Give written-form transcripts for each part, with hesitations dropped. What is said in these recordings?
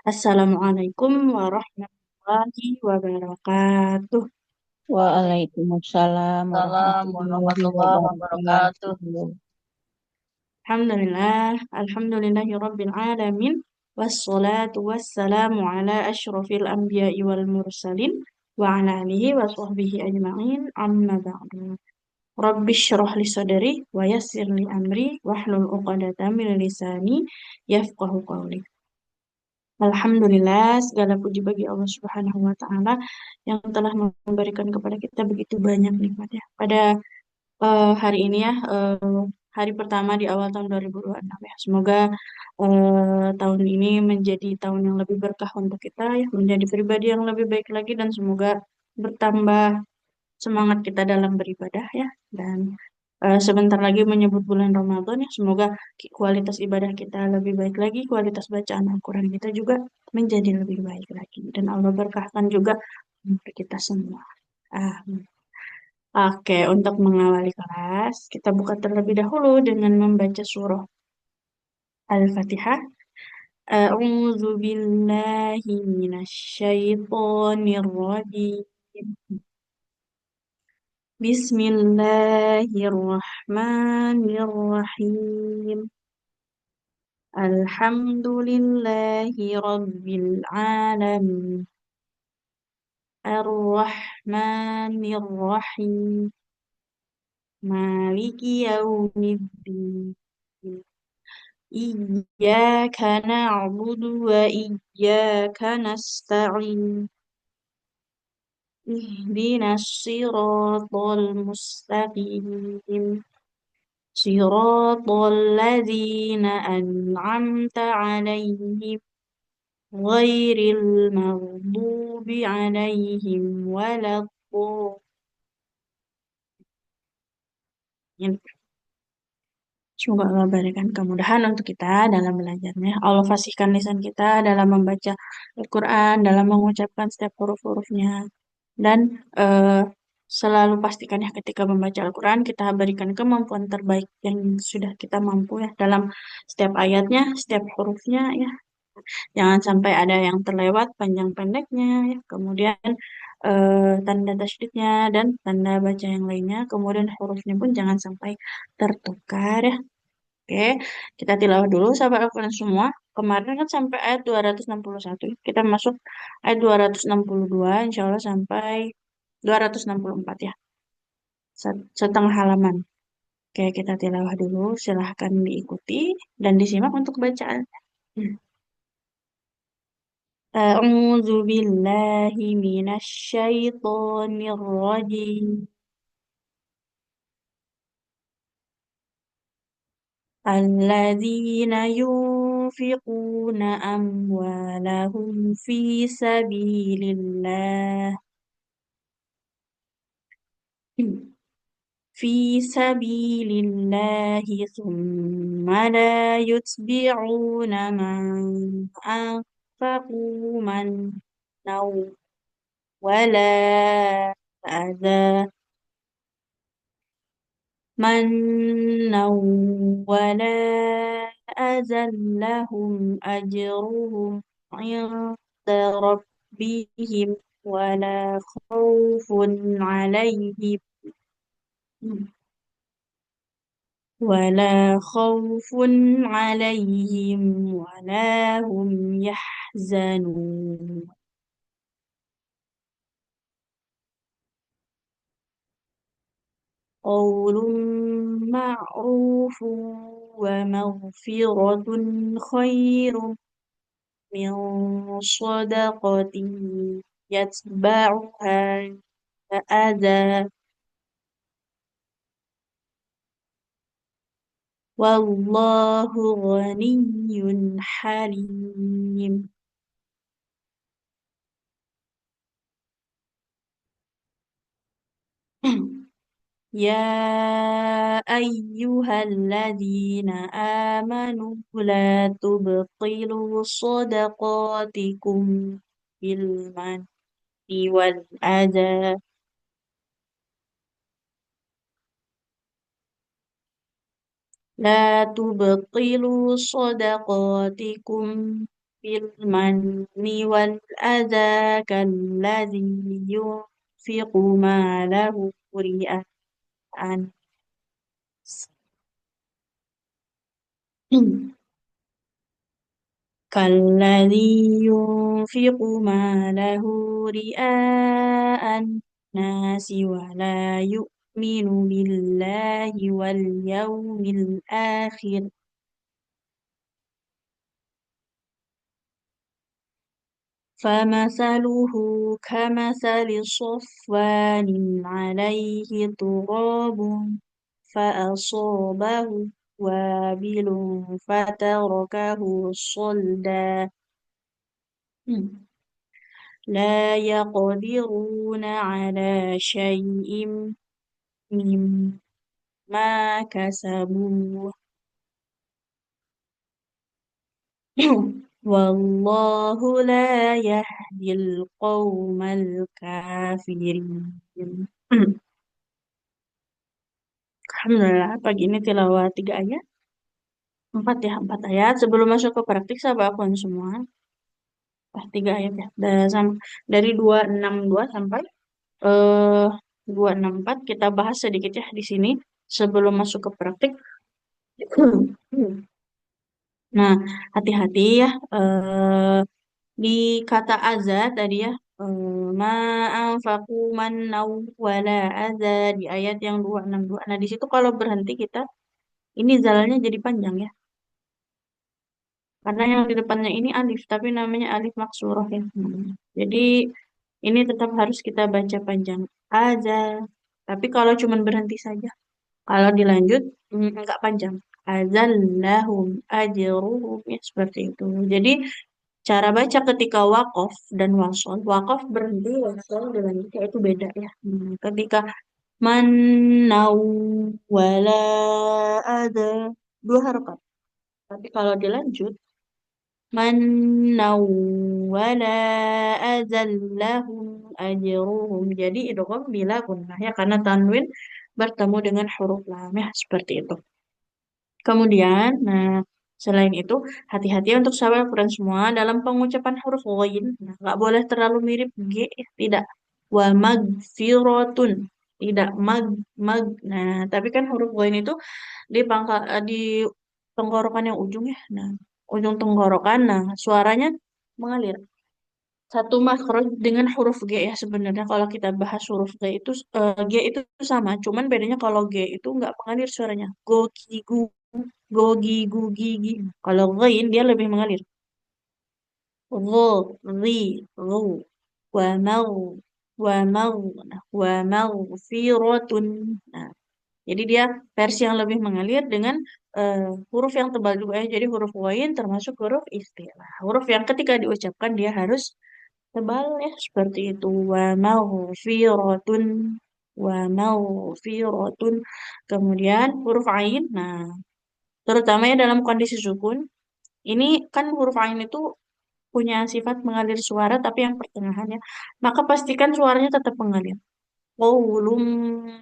Assalamualaikum warahmatullahi wabarakatuh. Waalaikumsalam Salam warahmatullahi warahmatullahi wabarakatuh. wabarakatuh. Alhamdulillah, alhamdulillahi rabbil alamin. Wassalatu wassalamu ala ashrafil anbiya'i wal mursalin wa ala alihi wa sahbihi ajma'in amma ba'du. Rabbi syrah li sadri wa yassir li amri wahlul uqadatan min lisani yafqahu qawli. Alhamdulillah, segala puji bagi Allah Subhanahu wa Ta'ala yang telah memberikan kepada kita begitu banyak nikmatnya. Pada hari ini ya, hari pertama di awal tahun 2026 ya. Semoga tahun ini menjadi tahun yang lebih berkah untuk kita ya, menjadi pribadi yang lebih baik lagi dan semoga bertambah semangat kita dalam beribadah ya. Dan sebentar lagi menyebut bulan Ramadan ya, semoga kualitas ibadah kita lebih baik lagi, kualitas bacaan Al-Quran kita juga menjadi lebih baik lagi. Dan Allah berkahkan juga untuk kita semua. Amin. Oke, untuk mengawali kelas, kita buka terlebih dahulu dengan membaca surah Al-Fatihah. A'udzu billahi minasyaitonir rajim. Bismillahirrahmanirrahim. Alhamdulillahi rabbil alamin. Ar-Rahmanir Rahim. Maliki yaumiddin. Iyyaka na'budu wa iyyaka nasta'in. Ihdinas siratal mustaqim. Siratal ladzina an'amta 'alaihim ghairil maghdubi 'alaihim waladdallin. Semoga Allah berikan kemudahan untuk kita dalam belajarnya. Allah fasihkan lisan kita dalam membaca Al-Quran, dalam mengucapkan setiap huruf-hurufnya. Dan eh, selalu pastikan ya ketika membaca Al-Quran, kita berikan kemampuan terbaik yang sudah kita mampu ya dalam setiap ayatnya, setiap hurufnya ya. Jangan sampai ada yang terlewat panjang pendeknya ya. Kemudian tanda tasydidnya dan tanda baca yang lainnya. Kemudian hurufnya pun jangan sampai tertukar ya. Oke, kita tilawah dulu sahabat Al-Quran semua. Kemarin kan sampai ayat 261. Kita masuk ayat 262, insya Allah sampai 264 ya. Setengah halaman. Oke, kita tilawah dulu. Silahkan diikuti dan disimak untuk bacaan. A'udzu billahi minasy syaithanir rajim. الذين ينفقون أموالهم في سبيل الله ثم لا يتبعون ما أنفقوا ولا أذى منا ولا أذى لهم أجرهم عند ربهم خوف عليهم ولا خوف عليهم ولا هم يحزنون. قول معروف ومغفرة خير من صدقة يتبعها أذى والله غني حليم. يا أيها الذين آمنوا لا تبطلوا صدقاتكم بالمن والأذى لا تبطلوا صدقاتكم بالمن والأذى كالذي ينفق ماله رئاء كالذي ينفق ماله رئاء الناس ولا يؤمن بالله واليوم الآخر فمثله كمثل صفوان عليه تراب فأصابه وابل فتركه صلدا لا يقدرون على شيء مما كسبوا والله لا يهدي القوم الكافرين. Alhamdulillah, pagi ini tilawah 3 ayat. Empat ya, 4 ayat. Sebelum masuk ke praktik, saya bawakan semua. 3 ayat ya. Dari 262 sampai eh 264 kita bahas sedikit ya di sini sebelum masuk ke praktik. Nah, hati-hati ya di kata aza tadi ya. Ma'anfaku mannau wala aza di ayat yang 262. Nah, di situ kalau berhenti kita ini zalalnya jadi panjang ya. Karena yang di depannya ini alif, tapi namanya alif maksurah ya. Jadi ini tetap harus kita baca panjang aja. Tapi kalau cuman berhenti saja, kalau dilanjut enggak panjang. Azallahum ajruhum ya seperti itu. Jadi cara baca ketika wakof dan wasol, wakof berhenti, wasol dilanjut ya itu beda ya. Ketika manau wala ada 2 harokat. Tapi kalau dilanjut Mannau wala azallahum ajruhum. Jadi idgham bila gunnah ya karena tanwin bertemu dengan huruf lam ya seperti itu. Kemudian, nah selain itu hati-hati untuk sahabat Al-Quran semua dalam pengucapan huruf ghain. Nah, nggak boleh terlalu mirip g ya, tidak. Wa magfiratun. Tidak mag. Nah, tapi kan huruf ghain itu di pangkal di tenggorokan yang ujung ya. Nah, ujung tenggorokan. Nah, suaranya mengalir. Satu makhraj dengan huruf G ya sebenarnya kalau kita bahas huruf G itu G itu sama, cuman bedanya kalau G itu nggak mengalir suaranya. Go gi gu, go gi gu gi gi. Kalau ghain dia lebih mengalir. Go, ri, ru, wa mau, wa mau, nah, wa mau firatun. Nah, jadi dia versi yang lebih mengalir dengan huruf yang tebal juga ya. Jadi huruf wain termasuk huruf istilah. Huruf yang ketika diucapkan dia harus tebal ya seperti itu. Wa maghfiratun. Wa maghfiratun. Kemudian huruf ain. Nah, terutama ya dalam kondisi sukun. Ini kan huruf ain itu punya sifat mengalir suara tapi yang pertengahan ya. Maka pastikan suaranya tetap mengalir. Qaulum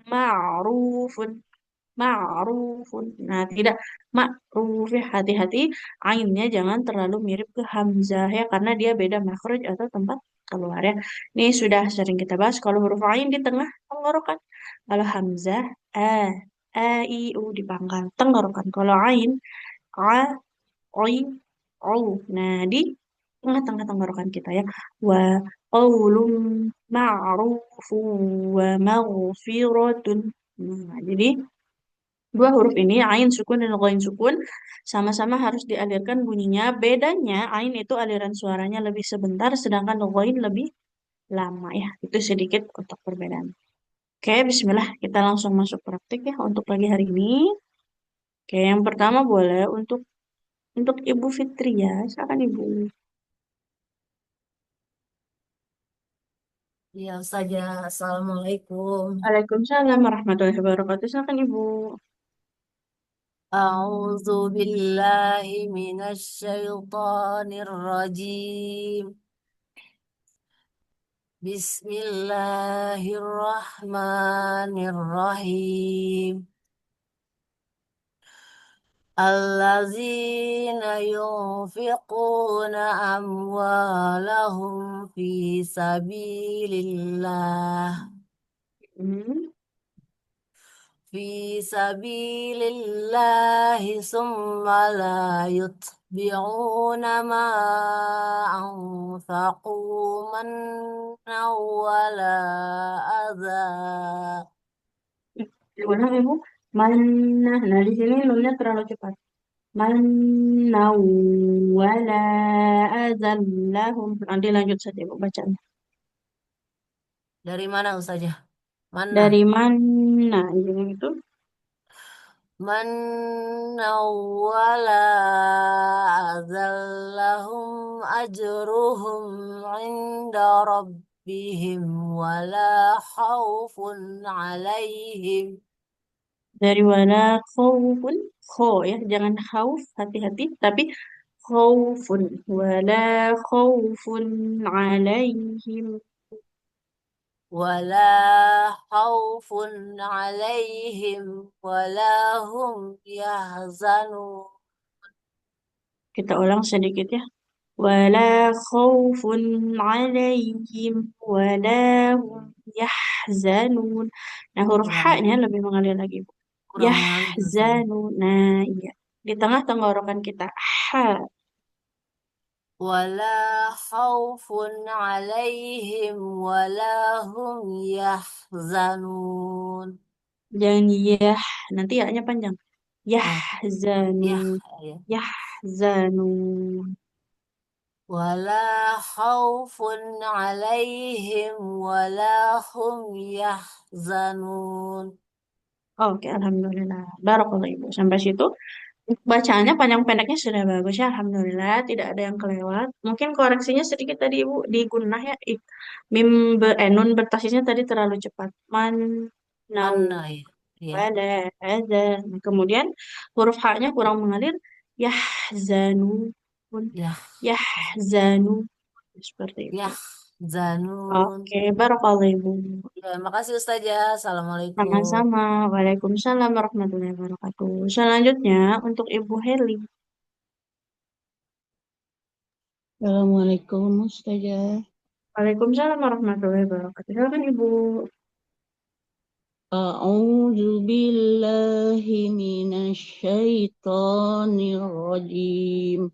ma'rufun. Ma'rufun. Nah, tidak ma'ruf ya. Hati-hati ainnya jangan terlalu mirip ke hamzah ya karena dia beda makhraj atau tempat keluar ya. Ini sudah sering kita bahas kalau huruf ain di tengah tenggorokan. Kalau hamzah a i u di pangkal tenggorokan. Kalau ain a oi au. Nah, di tengah-tengah tenggorokan kita ya. Wa qaulum ma'rufu wa maghfiratun. Nah, jadi dua huruf ini, ain sukun dan ghain sukun, sama-sama harus dialirkan bunyinya. Bedanya, ain itu aliran suaranya lebih sebentar, sedangkan ghain lebih lama ya. Itu sedikit untuk perbedaan. Oke, bismillah. Kita langsung masuk praktik ya untuk pagi hari ini. Oke, yang pertama boleh untuk Ibu Fitria. Silakan Ibu. Ya saja. Assalamualaikum. Waalaikumsalam warahmatullahi wabarakatuh. Silakan Ibu. A'udzu billahi minasyaitonir rajim. Bismillahirrahmanirrahim. Allazina yunfiquna amwalahum fi sabilillah. Hmm. في سبيل الله ثم لا يتبعون ما أنفقوا منا ولا أذى. Diulang ibu. Mana? Nah di sini nunnya terlalu cepat. Mana wala azallahum. Nanti lanjut saja ibu bacaan. Dari mana Ustazah? Mana? Dari mana ini itu? منا ولا أذلهم أجرهم عند ربهم ولا خوف عليهم. Dari wala khaufun. Kho ya, jangan khauf, hati-hati. Tapi khaufun. Wala khaufun alaihim. ولا خوف عليهم ولا هم يحزنون. Kita ulang sedikit ya. Wala khaufun alaihim. Wala hum yahzanun. Nah, huruf Kurang H-nya lebih mengalir lagi, Bu. kurang mengalir Ustaz. Yahzanun. Nah, iya. Di tengah tenggorokan kita. Ha. ولا خوف عليهم ولا هم يحزنون. Jangan yah. Nanti ya-nya panjang. Oh, ya, Yahzanun. ya. Yahzanun. ولا خوف عليهم ولا هم يحزنون. Oke, Alhamdulillah. Barakallah Ibu. Sampai situ. Bacaannya panjang pendeknya sudah bagus ya. Alhamdulillah. Tidak ada yang kelewat. Mungkin koreksinya sedikit tadi Ibu. Di gunnah ya. Mim nun bertasisnya tadi terlalu cepat. Man, nau, Mana ya? Ya, wala, ada. Nah, kemudian huruf H-nya kurang mengalir. Yahzanun. ya, Yahzanun. Seperti itu. Yahzanun. Oke, barakallah Ibu. Ya, makasih Ustazah. Assalamualaikum. Sama-sama. Waalaikumsalam warahmatullahi wabarakatuh. Selanjutnya untuk Ibu Heli. Assalamualaikum Ustazah. Waalaikumsalam warahmatullahi wabarakatuh. Silakan Ibu. A'udzu billahi minasy syaithanir rajim.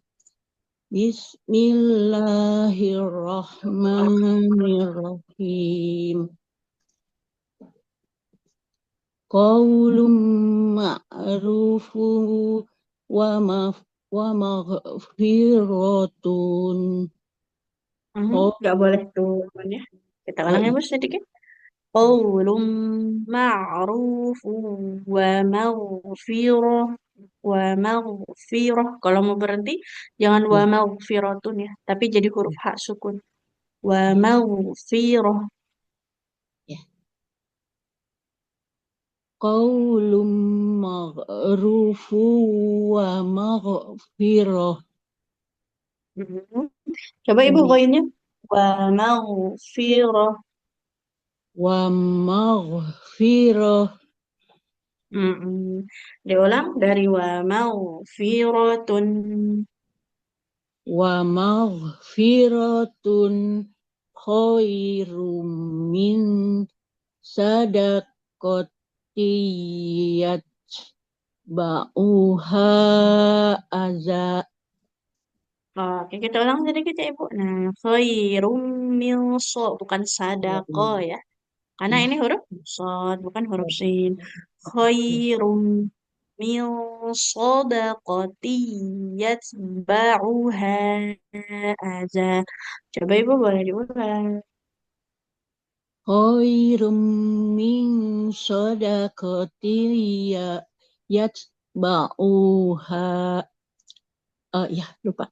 Bismillahirrahmanirrahim. Qaulun ma'rufu wa maghfiratun. Nggak boleh tuh, ya. Kita Oh ulang ya, iya. Bu, sedikit. Qaulun ma'rufu wa maghfirah wa maghfirah. Kalau mau berhenti, jangan wa Ya, maghfiratun ya, tapi jadi huruf ya, H sukun. Wa ya, maghfirah. ya. Qaulun ma'rufu wa maghfirah. Mhm. Coba Ibu Umi. goinnya. Wa maghfirah. Wa maghfirah. Diulang dari wa maghfiratun. Wa maghfiratun khairum min sadaqati yatba'uha aza. Oke, kita ulang sedikit ya Ibu. Nah, khairum min bukan sadaqo ya. Karena Ya, ini huruf sod, bukan huruf sin. Khairum min sadaqati yatba'uha aza. Coba Ibu boleh diulang. khairum min sadaqati yatba'uha. Oh ya, lupa.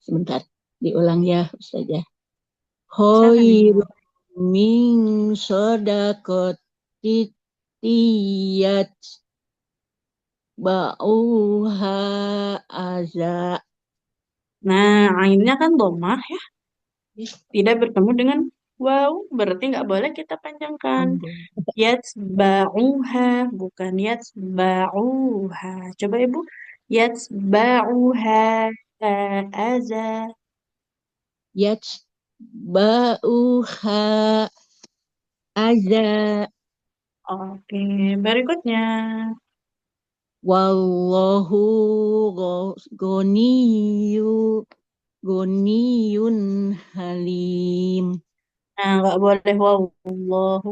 Sebentar, diulang ya Ustazah. Silakan Ibu. Khairum min sadaqati yatba'uha aza. Nah, ainnya kan domah ya. Tidak bertemu dengan wow, berarti nggak boleh kita panjangkan. Ambon. Yatsba'uha, bukan yatsba'uha. Coba Ibu. Yatba'uha aza. Yatba'uha aza. Oke, berikutnya. Wallahu goniyu goniyun halim. Nah, nggak boleh wallahu.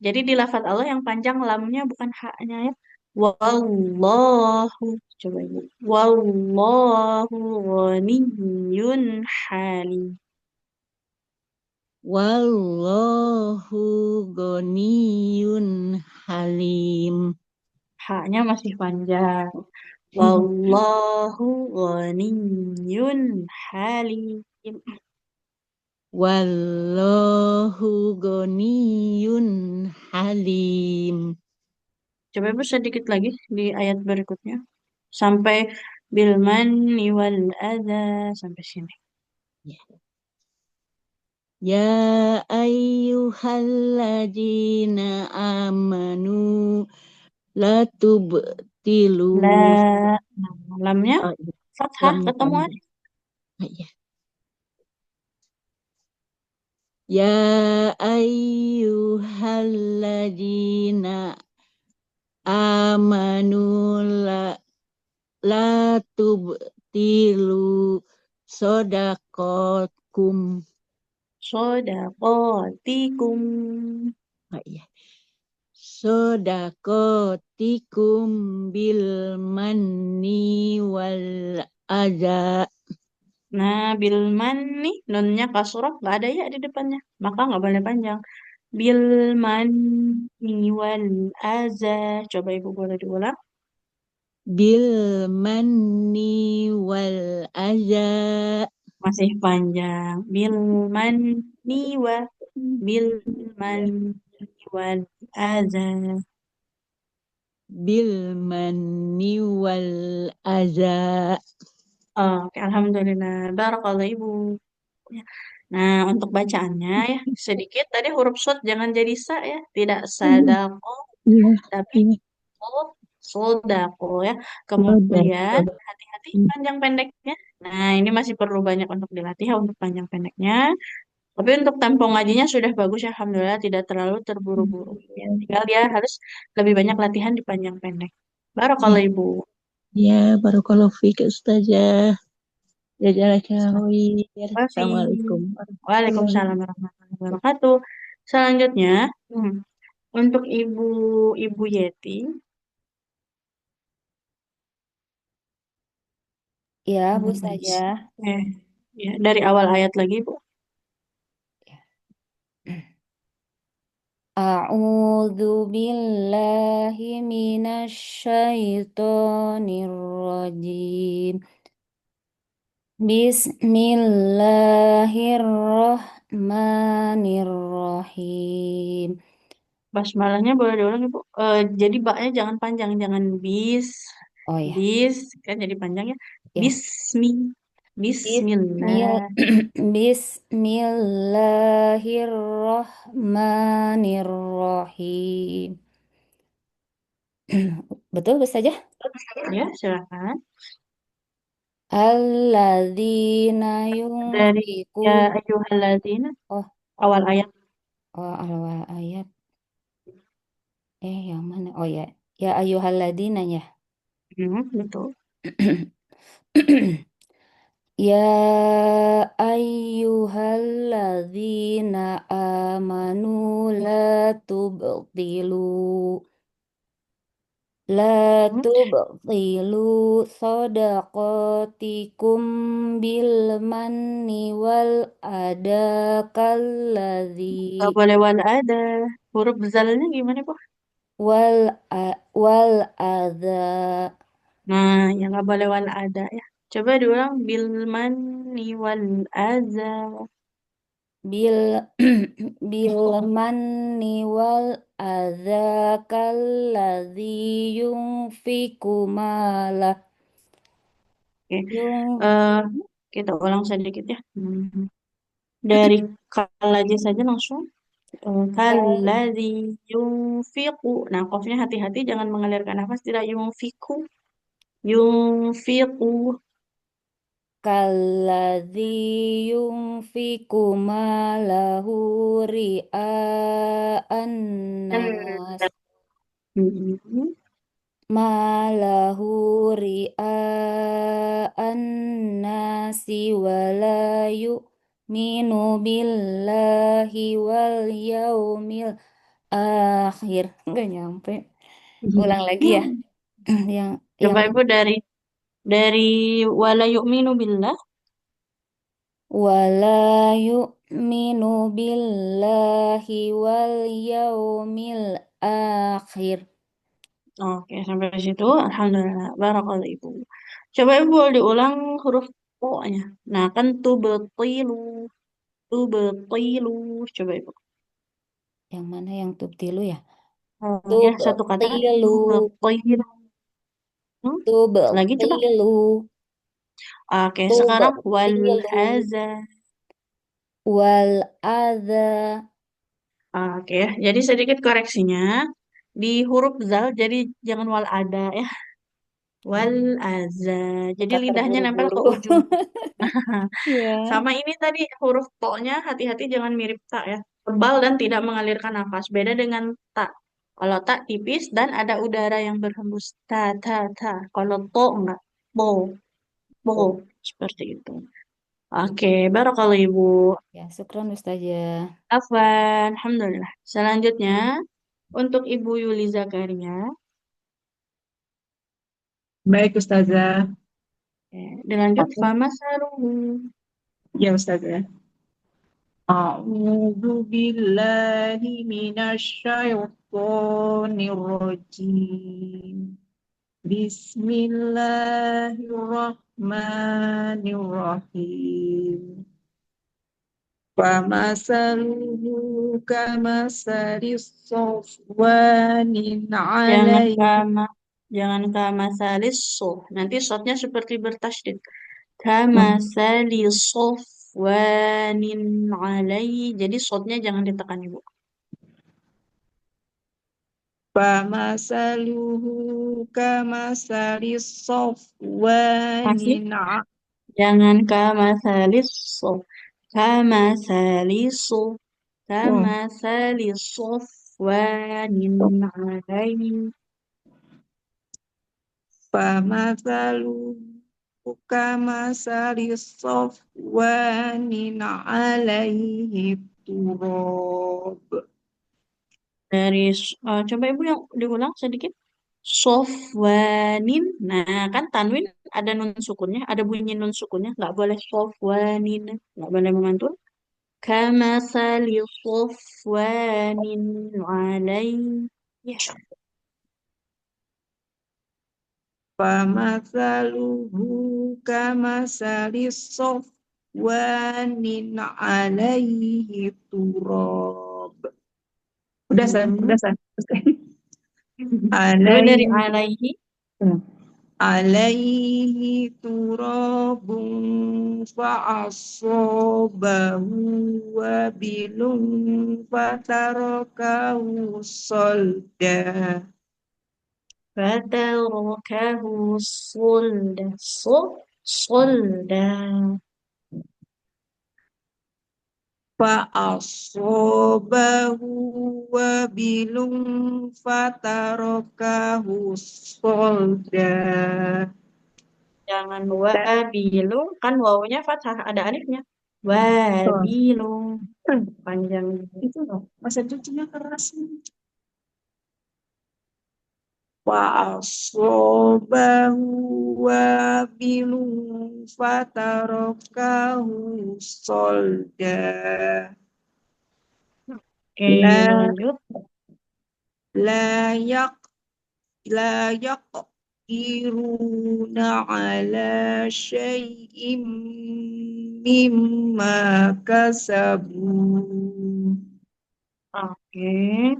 Jadi di lafadz Allah yang panjang lamnya bukan haknya ya. Wallahu. Coba ibu. Wallahu ghaniyun halim. Wallahu goniyun halim. Haknya masih panjang. Wallahu ghaniyun halim. Wallahu goniyun halim. Coba ibu sedikit lagi di ayat berikutnya. Sampai bil manni wal adha. Sampai sini. Ya ayyuhalladzina amanu la tubtilu. La, nah, lamnya Oh, iya. fathah Lamnya ketemu panjang. alif. Ah, iya. Ya ayyuhalladzina amanu la tubtilu sodakokum. Sodakotikum. Ah, iya. Sodakotikum bil manni wal adha. Nah, bil manni, nunnya kasroh, nggak ada ya di depannya. Maka nggak boleh panjang. Bil manni wal aza. Coba ibu boleh diulang. Bil manni wal adha. Masih panjang. Bil manni wa. Bil manni wal aza. Bil manni wal adha. Oke, alhamdulillah. Barakallah ibu. Ya. Nah, untuk bacaannya ya sedikit tadi huruf shad jangan jadi sa ya, tidak sadako Iya, tapi iya. sod sodako ya. Kemudian Sodako. hati-hati panjang pendeknya. Nah, ini masih perlu banyak untuk dilatih ya untuk panjang pendeknya. Tapi untuk tempo ngajinya sudah bagus ya, alhamdulillah tidak terlalu terburu-buru. Ya, tinggal dia harus lebih banyak latihan di panjang pendek. Iya, Barakallah ibu. iya, barakallahu fiik Ustazah. Jazakallahu khair. Wafi. Assalamualaikum warahmatullahi Waalaikumsalam warahmatullahi wabarakatuh. Selanjutnya, untuk Ibu Yeti, Ya, Bu saja. eh, ya, dari awal ayat lagi, Bu. A'udzu billahi minasy syaithanir rajim. Bismillahirrahmanirrahim. Basmalahnya boleh diulang, Ibu. Jadi baknya jangan panjang, jangan Oh ya, bis, kan jadi panjang ya. ya. Bismi, Bismil Bismillah. Bismillahirrahmanirrahim. Betul, Bu saja. Ya, silakan. Alladzina Dari ya yunfikun. ayyuhalladzina, Oh, awal ayat. oh awal ayat. Yang mana? Oh ya, ya ayyuhalladzina ya. Betul. Ya ayyuhalladzina amanu la Hmm. tubtilu sadaqatikum bil manni wal ada Gak kalladzi boleh wal ada. Huruf zalnya gimana, Bu? wal adza Nah, yang nggak boleh wal ada ya. Coba diulang bil manni wal aza. bil bil manni wal adza kalladzi yunfiku malah Oke. yung Eh, kita ulang sedikit ya. Dari kalaji saja langsung. Kalladzi yunfiqu. Nah, kofnya hati-hati jangan mengalirkan nafas. Tidak yunfiku. Yunfiqu. Kalladzi yunfiku malahu ria'an nas. Hmm. Malahu ria'an nasi wala yu'minu billahi wal yaumil akhir. Enggak nyampe. Ulang lagi ya. Yang Coba yang Ibu dari wala yu'minu billah. wala yu'minu billahi wal yaumil akhir. Oke, sampai di situ. Alhamdulillah. Barakallahu Ibu. Coba Ibu diulang huruf O-nya. Nah, kan tubetilu. Tubetilu. Coba Ibu. Yang mana yang tubtilu ya? Oh, ya, satu kata. Tubtilu, Tubetilu. Hmm? Lagi coba. tubtilu, Oke, sekarang wal tubtilu, azan. wal adza. Oke, jadi sedikit koreksinya. Di huruf zal, jadi jangan wal ada ya. Wal aza. Jadi Kita lidahnya nempel terburu-buru. ke ujung. Ya. Sama ini tadi huruf to-nya hati-hati jangan mirip ta ya. Tebal dan tidak mengalirkan nafas. Beda dengan ta. Kalau ta tipis dan ada udara yang berhembus. Ta, ta, ta. Kalau to enggak. Po, po. Oh, Seperti itu. Oke, barakallahu Ibu. ya, syukron Ustazah. Afwan, Alhamdulillah. Selanjutnya, untuk Ibu Yuli Zakaria. Baik, Ustazah. Dilanjut, Aku, Fama Saruhu. ya Ustazah. A'udzu billahi minasyaitonir rajim. Bismillahirrahmanirrahim. Famasaluhu kamasalis sofwanin Jangan alaihi. kama, jangan kama salis so. Nanti shotnya seperti bertasydid. Kama salis sofwanin alaihi. Jadi shotnya jangan ditekan Ibu. Famasaluhu kamasalis Masih? sofwanin Jangan kama salis so. Kama salis so. Kama salis sofwanin alaihi. Famathaluhu kamasalis sofwanin alaihi turab. Coba Ibu yang diulang sedikit. Sofwanin. Nah, kan tanwin ada nun sukunnya, ada bunyi nun sukunnya. Nggak boleh sofwanin. Nggak boleh memantul. Kama sali sofwanin alaihi. Ya. Famathaluhu kamasalis sofwanin alaihi turab. Udah, Mhm. San. Coba dari Alaihi alaihi. alaihi turabun fa'asobahu wabilun fatarakahu solda. Fatarakahu solda. Solda. Fa'asobahu wabilun fatarakahu solda. Jangan wabilu. Kan wawunya fathah. Ada alifnya. Oh, Wabilu. Panjang. itu loh, masa cucinya keras. Fa'asobahu wabilun fatarakahu solda. Oke, La lanjut. la yak la yaqdiruna ala syai'im mimma kasabu. Oke.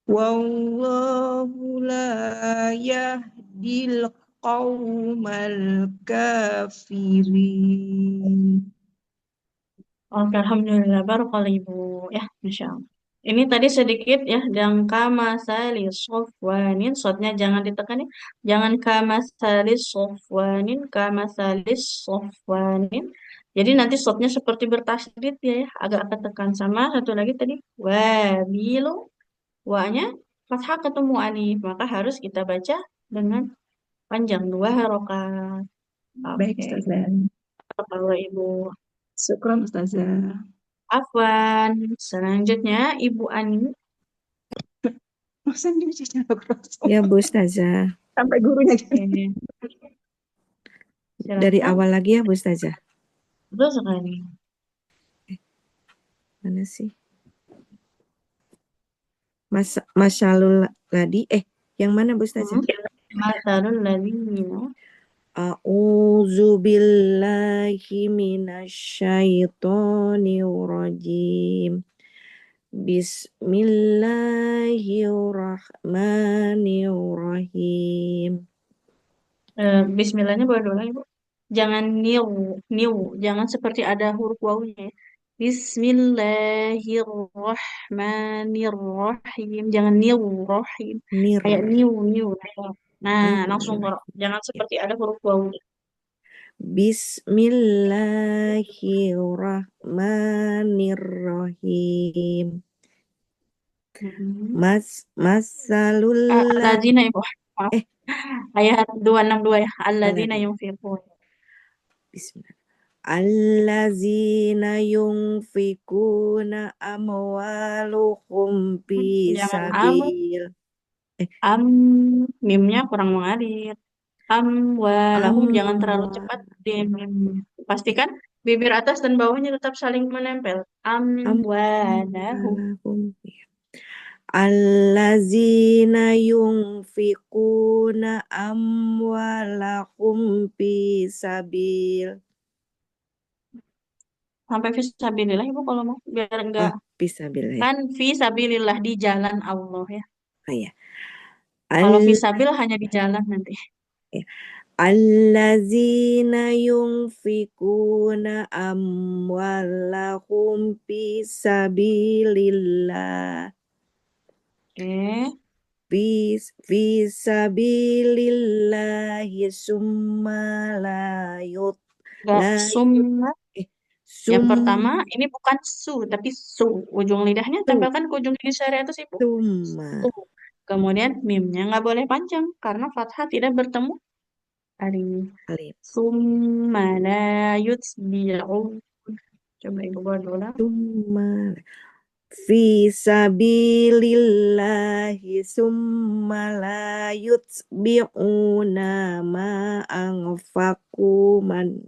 Wallahu la yahdil qawmal kafirin. Oke, Alhamdulillah. Baru kali Ibu. Ya, Masya Allah. Ini tadi sedikit ya, yang kamasali sofwanin, shotnya jangan ditekan ya. Jangan kamasali sofwanin, kamasali sofwanin. Jadi nanti shotnya seperti bertasydid ya, agak ketekan. Sama satu lagi tadi, wabilu, wa-nya fathah ketemu alif. Maka harus kita baca dengan panjang 2 harokat. Baik, Oke, Ustazah. kalau Ibu. Syukron, Ustazah. Afwan. Selanjutnya Ibu Ani. Masa ini secara kronologis? Ya, Bu Ustazah. Sampai gurunya gitu. Oke, Dari silakan. awal lagi ya, Bu Ustazah. Betul sekali. Mana sih? Masyalul ladi. Yang mana, Bu Ustazah? Masalul ladzina. A'udzu billahi minasyaitonir rajim. Bismillahirrahmanirrahim. Bismillahnya boleh dulu Ibu. Jangan niu, niu, jangan seperti ada huruf wawunya ya. Bismillahirrahmanirrahim. Jangan niu, rohim. Nir. Kayak niu, niu. Nah, langsung Nir. kok. Jangan seperti ada huruf wawunya. Bismillahirrahmanirrahim. Mhm. Masalul Alladzina Ibu. Maaf. Eh. Ayat 262 ya. Alladzina Alladzina. yunfiqun. Bismillah. Allazina yunfikuna amwaluhum fi Jangan sabil. mimnya kurang mengalir. Amwalahum jangan terlalu Amwal. cepat di mim. Pastikan bibir atas dan bawahnya tetap saling menempel. Amwalahum. Amwalahum. Allazina yunfikuna amwalahum fi sabil. Sampai fisabilillah Ibu kalau mau biar enggak Fisabilillah. kan fisabilillah di jalan Allah ya. Ya. Kalau fisabil hanya di jalan nanti. Allazina yunfikuna amwalahum fi sabilillah. Fi sabilillahi summa Enggak summa. Yang pertama ini bukan su tapi su. Ujung lidahnya tempelkan ke ujung gigi syariat itu Ibu. Summa. Kemudian mimnya nggak boleh panjang karena fathah tidak bertemu alif. Summa la yutbi'u. Coba Ibu buat ulang. Summa fi sabilillahi summa la yutbi'una ma anfaqu man.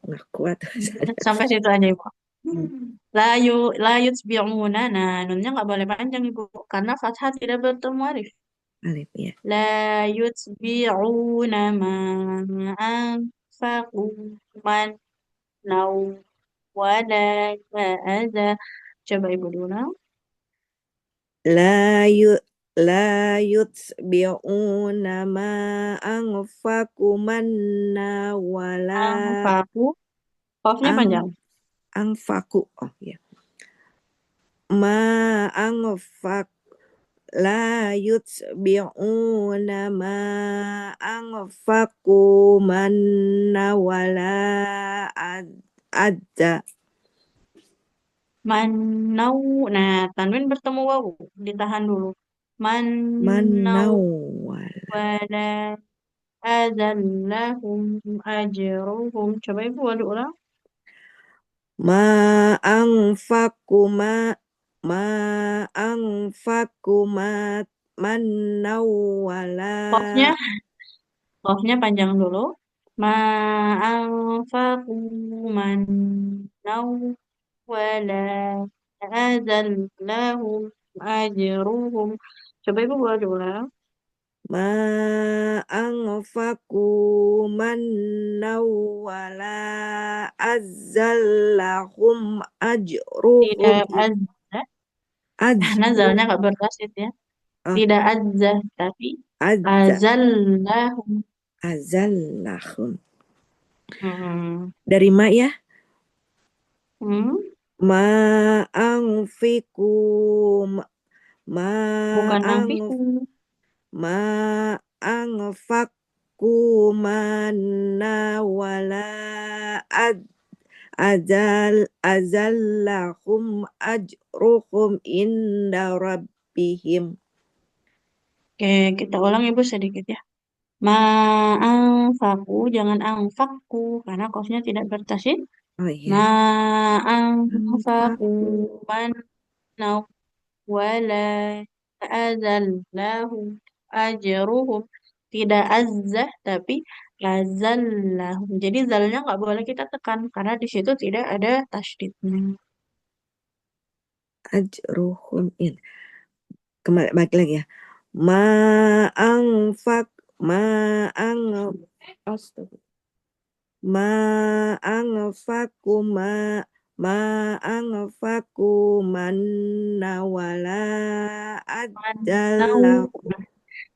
Nggak kuat. Sampai situ aja Ibu. La yutbi'una. Nah, nunnya nggak boleh panjang Ibu karena fathah tidak bertemu alif. Alif ya. La yutbi'una ma anfaqu man naw wala adza. Coba Ibu ulang. La yutbi'una ma anfaqu manna wala Anfaqu. Qafnya panjang. anfaqu. Oh ya. Ma anfaq la yutbi'una ma anfaqu manna wala adza. Manau. Nah, tanwin bertemu wawu. Ditahan dulu. Manau Manau wala azallahum ajruhum. Coba Ibu ada ulang. ma anfaqu ma anfaqu manau wala Qafnya panjang dulu. Ma'anfaqu manau wala azallahum ajruhum. Coba Ibu ada ulang. ma anfaqu manau wala azzallahum ajruhum Tidak azza. Nazalnya nggak bertasid ya. Tidak azza, tapi azallahum. azallahum. Hmm. Dari ma ya. Hmm. Ma anfiku ma Bukan ang anfiku. ma anfaqu manna wala ad azallahum ajruhum inda rabbihim. Oke, kita ulang Ibu sedikit ya. Ma'anfaku, jangan anfakku, karena kosnya tidak bertasyid. Oh iya, Ma'anfaku, anfaqu mannaw, wala azallahu, ajruhum. Tidak azzah, tapi azallahum. Jadi zalnya nggak boleh kita tekan, karena di situ tidak ada tasydidnya. ajruhum in. Kembali balik lagi ya. Anfaq ma ang Astagfirullah. Anfaku anfaku manna wala Mannaw, adallah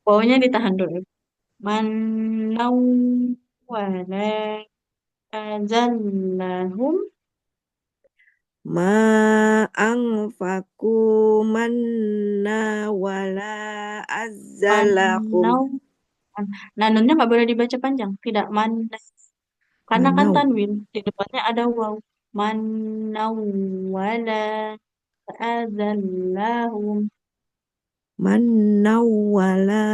pokoknya ditahan dulu. Mannaw, wala azallahum. ma anfaku manna wala azzalahum Manau. Nah, nunnya nggak boleh dibaca panjang. Tidak man. Karena kan manau tanwin. Di depannya ada waw. Manau wala azallahum. manau wala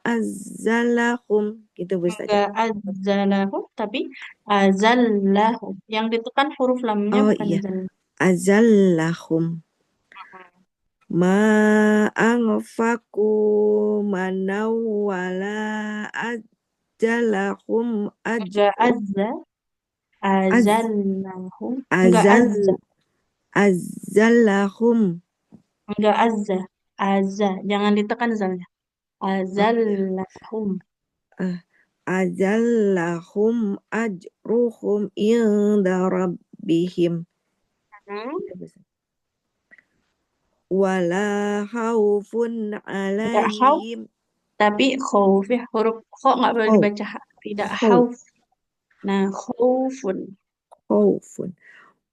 azzalahum gitu Bu Ustazah. Enggak azallahum, tapi azallahum. Yang ditekan huruf lamnya Oh bukan iya, zal. azallahum ma anfaku manau wala azzalahum Enggak azza. az Azallahum. Enggak azal azza. azzalahum. Enggak azza. Azza. Jangan ditekan zalnya. Oh iya. Azallahum. Ah, azallahum ajruhum inda rabbihim. Hmm. Gitu, Bu. Wala khaufun Enggak khauf. alaihim Tapi khauf ya, huruf kho nggak boleh khauf dibaca ha. Tidak khauf khauf. Nah, khaufun. khaufun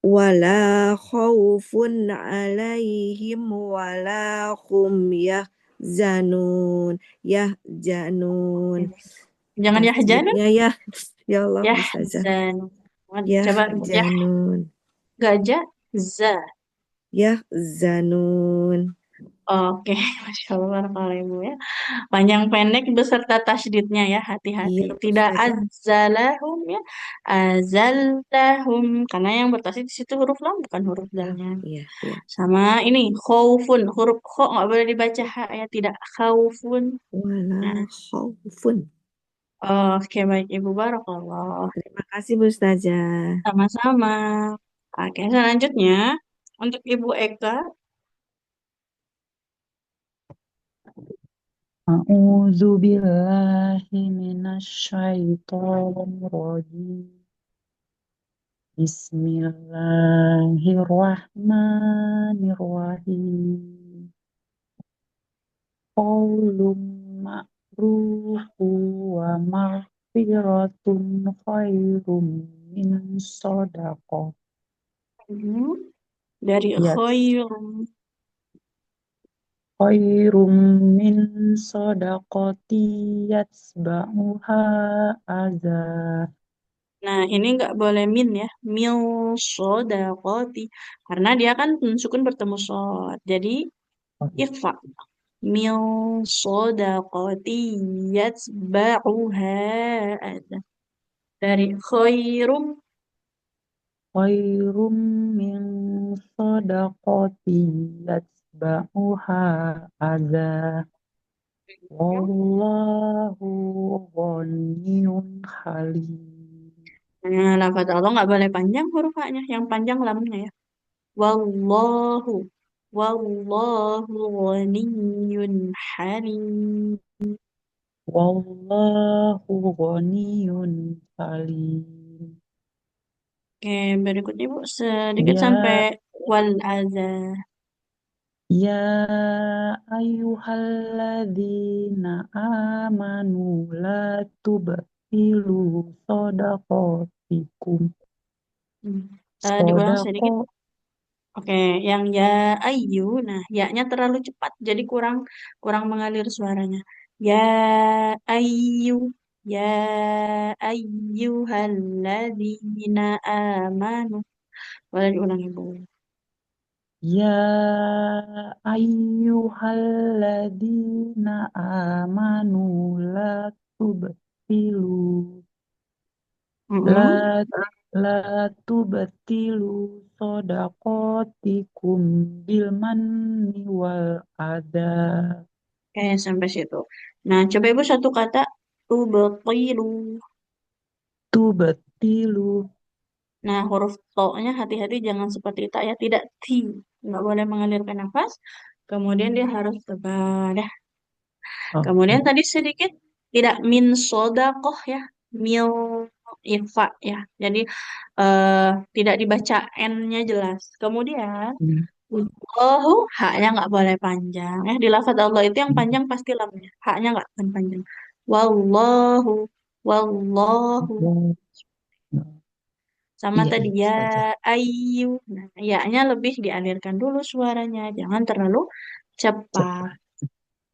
wala khaufun alaihim wala hum yahzanun Jangan yahjanun, tasjidnya ya ya Allah Ustazah yahzanun. Coba yah, yahzanun gajah, za. yahzanun Oke, Masya Allah, barakallahu Ibu ya. Panjang pendek beserta tasydidnya ya, hati-hati. iya Tidak Ustazah azzalahum ya, azallahum. Karena yang bertasydid di situ huruf lam, bukan huruf lam dalnya. iya iya Sama ini, khaufun. Huruf kho nggak boleh dibaca ha ya, tidak khaufun. wala Nah, khaufun. oke, baik Ibu Barakallah. Terima kasih Bu Ustazah. Sama-sama. Oke, selanjutnya untuk Ibu Eka. A'udzu billahi minasyaitonir rajim. Bismillahirrahmanirrahim. Qaulun ma'rufu wa maghfiratun khairum min shadaqah. Hmm, dari Ya, khairum. khairum min shadaqati yatsba'uha adza. Nah, ini nggak boleh min ya. Mil sodakoti. Karena dia kan sukun bertemu sod. Jadi, ikhfa. Mil sodakoti yatsba'uha ada. Dari khairum. Khairum min shadaqati yatba'uha adza. Wallahu ghaniyyun halim. Nah, lafaz Allah nggak boleh panjang huruf A-nya. Yang panjang lamnya ya. Wallahu. Wallahu ghaniyyun halim. Wallahu ghaniyyun halim. Oke, berikutnya Bu, sedikit sampai Ya wal azan. ya ayyuhalladzina amanu la tubtilu shadaqatikum. Diulang sedikit. Sodako Oke, yang ya ayu, nah ya-nya terlalu cepat, jadi kurang kurang mengalir suaranya. Ya ayu, ya ayyuhalladzina amanu. Boleh diulang Ibu. Ya ayyuhalladzina amanu la tubtilu la Mm-mm. la tubtilu sodakotikum bil manni wal adha. Oke, sampai situ. Nah, coba Ibu satu kata tubtilu. Tubtilu. Nah, huruf to-nya hati-hati jangan seperti ta ya, tidak ti. Nggak boleh mengalirkan nafas. Kemudian dia harus tebal ya. Kemudian Oke. tadi sedikit tidak min sodakoh ya, mil ifa ya. Jadi eh, tidak dibaca n-nya jelas. Kemudian Hmm. Allahu haknya nggak boleh panjang ya. Di lafadz Allah itu yang panjang pasti lamnya. Haknya nggak akan panjang. Wallahu, wallahu. Sama Iya, tadi iya, ya Ustazah. ayu. Nah, ya-nya lebih dialirkan dulu suaranya, jangan terlalu cepat. Cepat.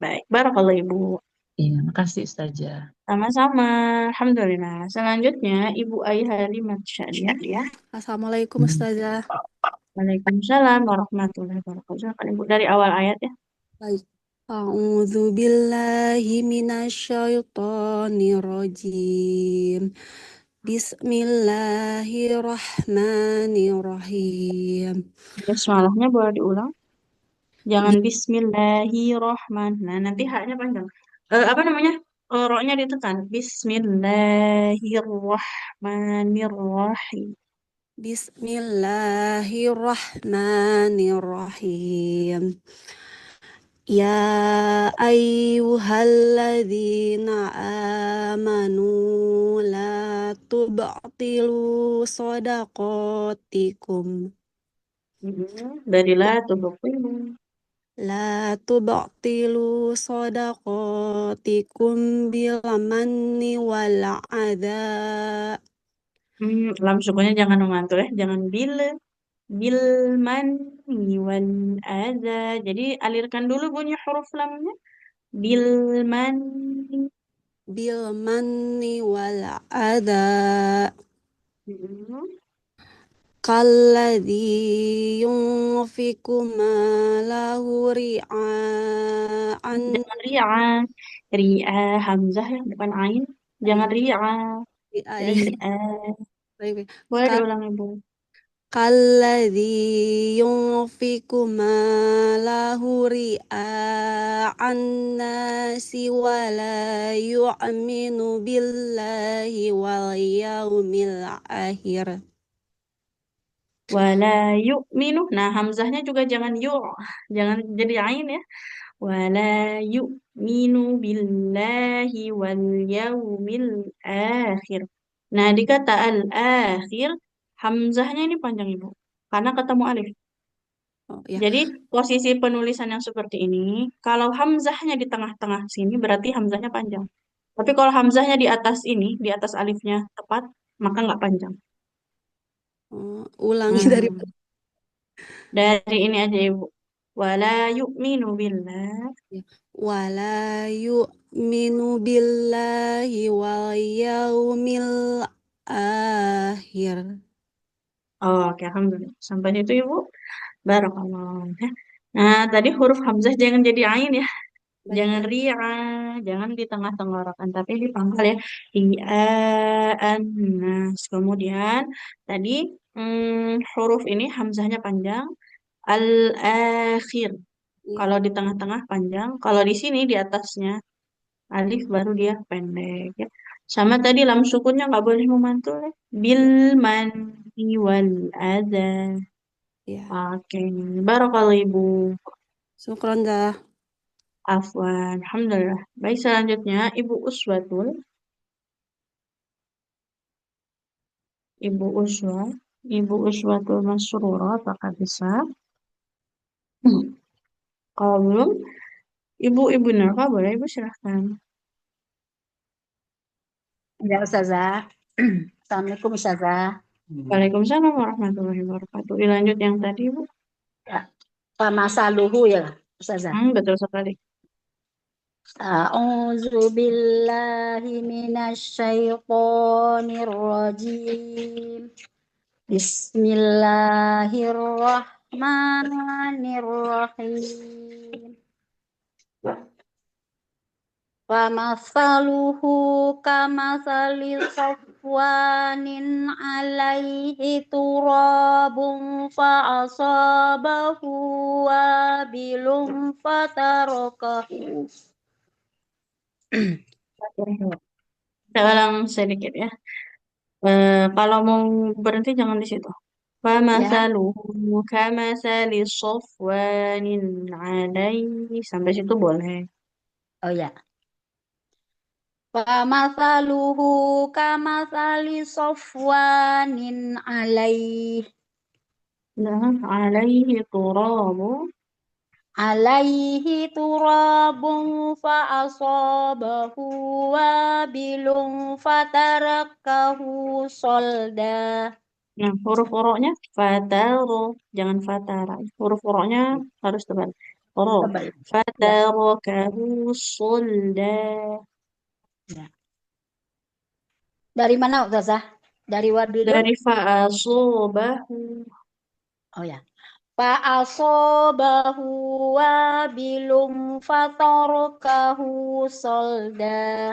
Baik, barakallahu Ibu. Iya, makasih Ustazah. Sama-sama. Alhamdulillah. Selanjutnya Ibu Ai Halimah Syadiah. Assalamualaikum Hmm. Ustazah. Waalaikumsalam warahmatullahi wabarakatuh. Silakan Ibu dari awal ayat ya. Baik. A'udzu billahi minasyaitonir rajim. Bismillahirrahmanirrahim. Bismillahnya boleh diulang. Jangan Bismillahirrahmanirrahim. Nah, nanti haknya panjang. Apa namanya? Ro-nya ditekan. Bismillahirrahmanirrahim. Bismillahirrahmanirrahim. Ya ayyuhalladzina amanu la tubtilu shadaqatikum Darilah tubuhku. la tubtilu shadaqatikum bil manni wal adha. Lam sukunya jangan memantul ya. Jangan bil manni wal adza. Jadi alirkan dulu bunyi huruf lamnya. Bil manni. Bil manni wal adha. Hmm. Kalladzi yunfiku malahu ri'aan Jangan ria. Ria hamzah ya, bukan ain. Jangan ria. ri'a ya. Ria. Baik, baik. Boleh diulang Ibu. Kalladzi yunfiku malahu ri'aan nasi wa la yu'minu billahi wal yaumil akhir. Wala yu'minu. Nah, hamzahnya juga jangan jangan jadi ain ya. Wala yu'minu billahi wal yaumil akhir. Nah, di kata al-akhir, hamzahnya ini panjang Ibu. Karena ketemu alif. Oh ya. Jadi, posisi penulisan yang seperti ini, kalau hamzahnya di tengah-tengah sini, berarti hamzahnya panjang. Tapi kalau hamzahnya di atas ini, di atas alifnya tepat, maka nggak panjang. Oh, ulangi dari Hmm. Dari ini aja Ibu. Wala yu'minu billah. wala yu'minu billahi wal yaumil akhir. Oh, oke, alhamdulillah. Sampai situ Ibu. Barakallah. Nah, tadi huruf hamzah jangan jadi ain ya. Jangan Baik. ria, jangan di tengah tenggorokan, tapi di pangkal ya. Ia, nas. Kemudian tadi huruf ini hamzahnya panjang. Al-akhir. Iya, Kalau di tengah-tengah panjang, kalau di sini di atasnya alif baru dia pendek ya. Sama tadi lam sukunnya nggak boleh memantul ya. Bil iya, manni wal adha. iya. Oke, barakallahu Ibu. Syukron dah. Afwan, alhamdulillah. Baik, selanjutnya Ibu Uswatul. Ibu Uswa. Ibu Uswatul Masrura, apakah bisa? Kalau belum, Ibu Nurka boleh Ibu silahkan. Ya, Ustazah. Assalamualaikum, Ustazah. Waalaikumsalam warahmatullahi wabarakatuh. Dilanjut yang tadi, Bu. Ya. Famasaluhu ya, Ustazah. Betul sekali. A'udzu billahi minasyaitonir rajim. Bismillahirrahmanirrahim. Famathaluhu kamathali safwanin alaihi turabun fa'asabahu wabilun fatarakahu. Kita ulang sedikit ya. Kalau mau berhenti jangan di situ. Ya, Famasaluhu kamasali safwanin alaihi. Sampai situ boleh. oh ya. Famathaluhu kamathali safwanin alaihi Nah, alaihi turabu. alaihi turabun fa'asabahu wabilun fatarakahu solda. Nah, huruf oroknya fataro, jangan fatara. Huruf oroknya harus tebal. Oro. Tebal. Ya, Fatarakahu solda. ya. Dari mana Ustazah? Dari wabilun? Dari fa'asobahu. Oh ya. Fa'asabahu wabilun fatarakahu solda.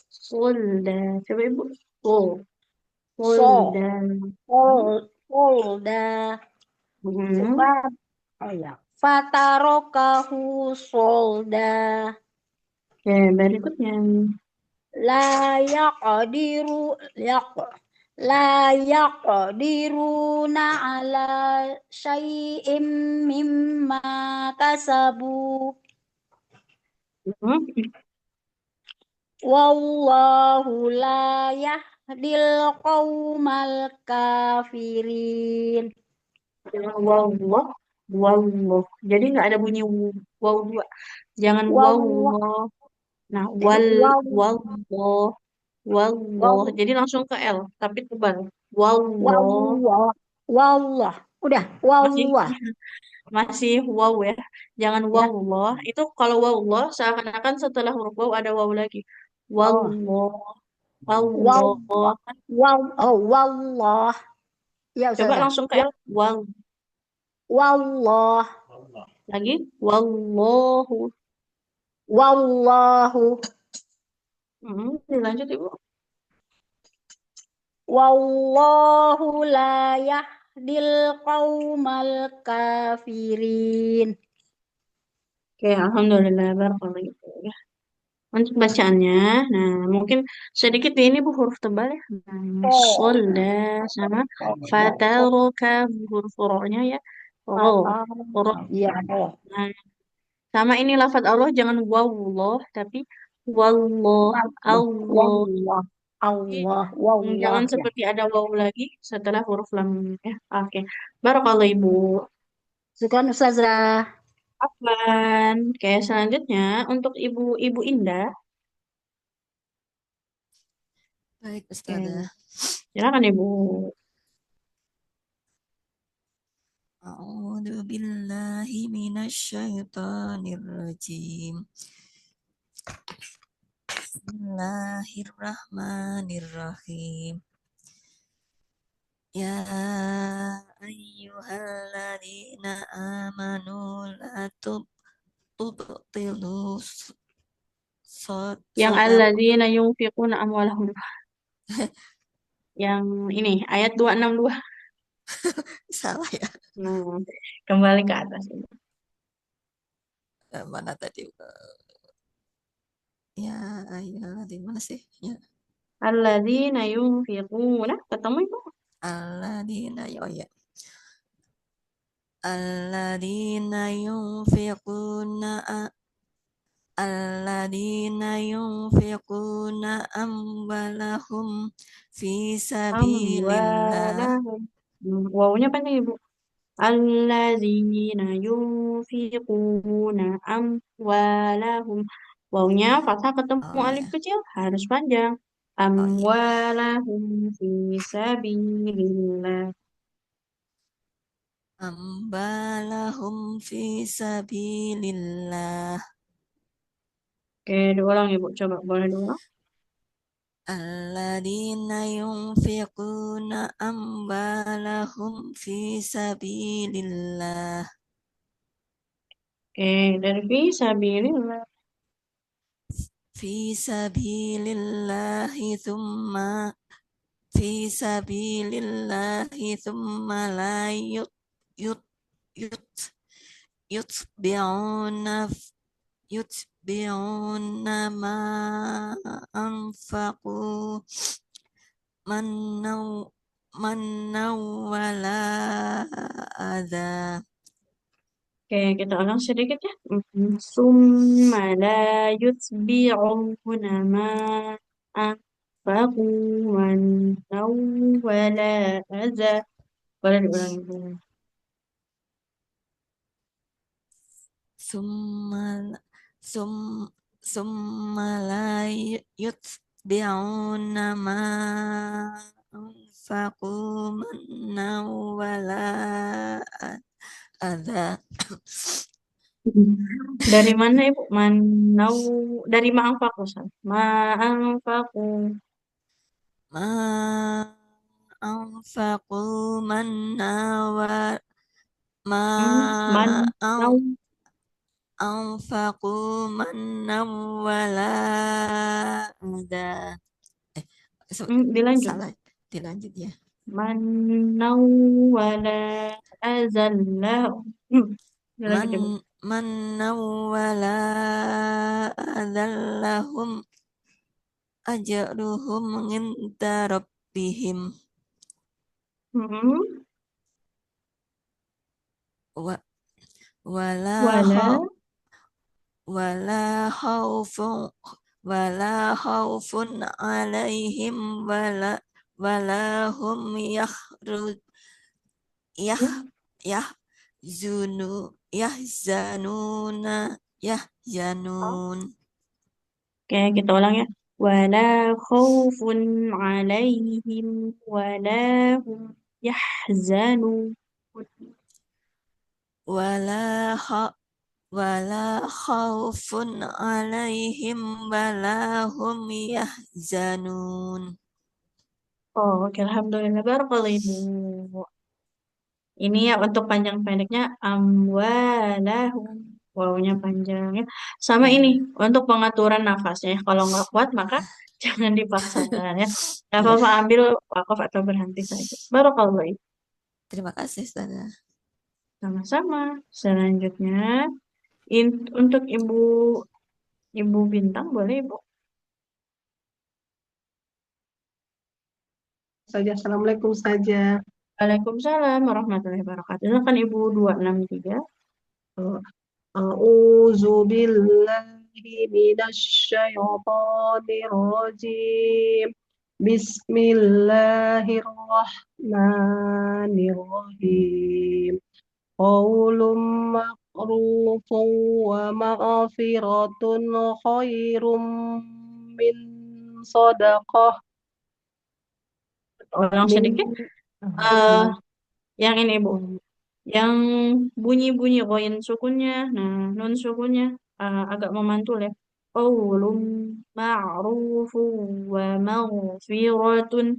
Solda. Coba ibu. Sol. So. Solda. Polda. Hmm. Oh ya. Fatarokahu solda. Oke, berikutnya. Layak diru yak layak diruna ala syai'im mimma kasabu. Hmm. Wallahu la yahdil qaumal kafirin. Jangan wallah. Wallah. Jadi nggak ada bunyi waw dua. Jangan Wallah wallah. Nah, wallah wallah. Wallah. wallah Jadi langsung ke L, tapi tebal. Wallah. wallah wallah. Udah Masih wallah masih waw ya. Jangan ya. wallah. Itu kalau wallah seakan-akan setelah huruf waw ada waw lagi. Oh, Wallah. Wallah. wallah oh wallah. Ya Coba Ustazah. langsung ke L. Wal. Wallah Lagi. Wallahu. wallahu Dilanjut Ibu. wallahu la yahdil qaumal kafirin. Oke, alhamdulillah barakallahu gitu ya. Untuk bacaannya, nah mungkin sedikit ini Bu huruf tebal ya. Nah, Oh, solda sama fataroka huruf rohnya ya. Ro, ro. ya, oh. Nah, sama ini lafadz Allah jangan wawullah tapi wallah, Allah. Wallah Jadi, Allah wallah jangan ya. seperti ada waw lagi setelah huruf lam ya. Oke. Barakallahu Ibu. Syukran Ustazah. Afwan. Oke, selanjutnya untuk Ibu Indah. Baik, Oke, Ustazah. silakan Ibu. A'udzu billahi minasyaitonir rajim. Bismillahirrahmanirrahim. Ya ayyuhalladzina amanu la tubtilu Yang sadaqah. alladzina yunfiquna amwalahum. Yang ini ayat 262. Salah ya. Nah, kembali ke atas. Mana tadi? Ya ayyuhalladzina mana sih? Ya Alladzina yunfiquna. Ketemu itu? alladzina oh ya. Alladzina yunfiquna alladzina yunfiquna amwalahum fi sabilillah. Amwalahum. Wawunya panjang Ibu. Alladzina yunfiquna amwalahum. Wawunya fathah ketemu Oh alif ya. kecil harus panjang. Oh iya. Amwalahum fi sabilillah. ambalahum fi sabilillah. Oke, diulang Ibu. Coba boleh diulang? Alladzina yunfiquna ambalahum fi sabilillah. Oke, dari fisabilillah. Fi sabilillahi thumma la yut yut yutbi'una yutbi'una ma anfaqu mannaw mannaw wala adha. Oke, kita ulang sedikit ya. Summa la yutbi'una ma anfaqu mannaw wala adza. Boleh diulang Ibu. Summa sum summa la yutbi'una ma anfaqu mannaw wala adha. Dari mana Ibu? Manau dari ma'anfaku. Ma'anfaku. Ma anfaqu manna wa ma Manau. anfaqu manna wala ada. Dilanjut. Salah, dilanjut ya. Manau wala azallahu. Man Dilanjut Ibu. manna wala adallahum ajruhum inda rabbihim Hmm. wa wala Wala. wala khaufun alaihim wala hum yah yah yahzanuna yahzanun. Oke, kita ulang ya. Wala khaufun alaihim wala hum yahzanun. wala kha wala khaufun alaihim wala hum yahzanun. Oh, oke, alhamdulillah. Barakallahu Ibu. Ini ya untuk panjang pendeknya amwalahum. Wawunya panjang ya. Sama Ya, ini untuk pengaturan nafasnya. Kalau nggak kuat maka jangan dipaksakan ya. Nggak iya. apa-apa ambil wakaf atau berhenti saja. Barakallahu Ibu. Terima kasih, Ustazah. Sama-sama. Selanjutnya untuk Ibu Bintang boleh Ibu. Saja. Assalamualaikum saja. Waalaikumsalam warahmatullahi wabarakatuh. Silakan Ibu 263. A'udzu billahi minasyaitonir rajim. Bismillahirrahmanirrahim. Qaulun ma'rufun wa maghfiratun khairum min shadaqah Ulang min sedikit. Eh, yang ini Ibu. oh, Yang bunyi-bunyi koin sukunnya. Nah, nun sukunnya agak memantul ya. Qaulun ma'rufun wa maghfiratun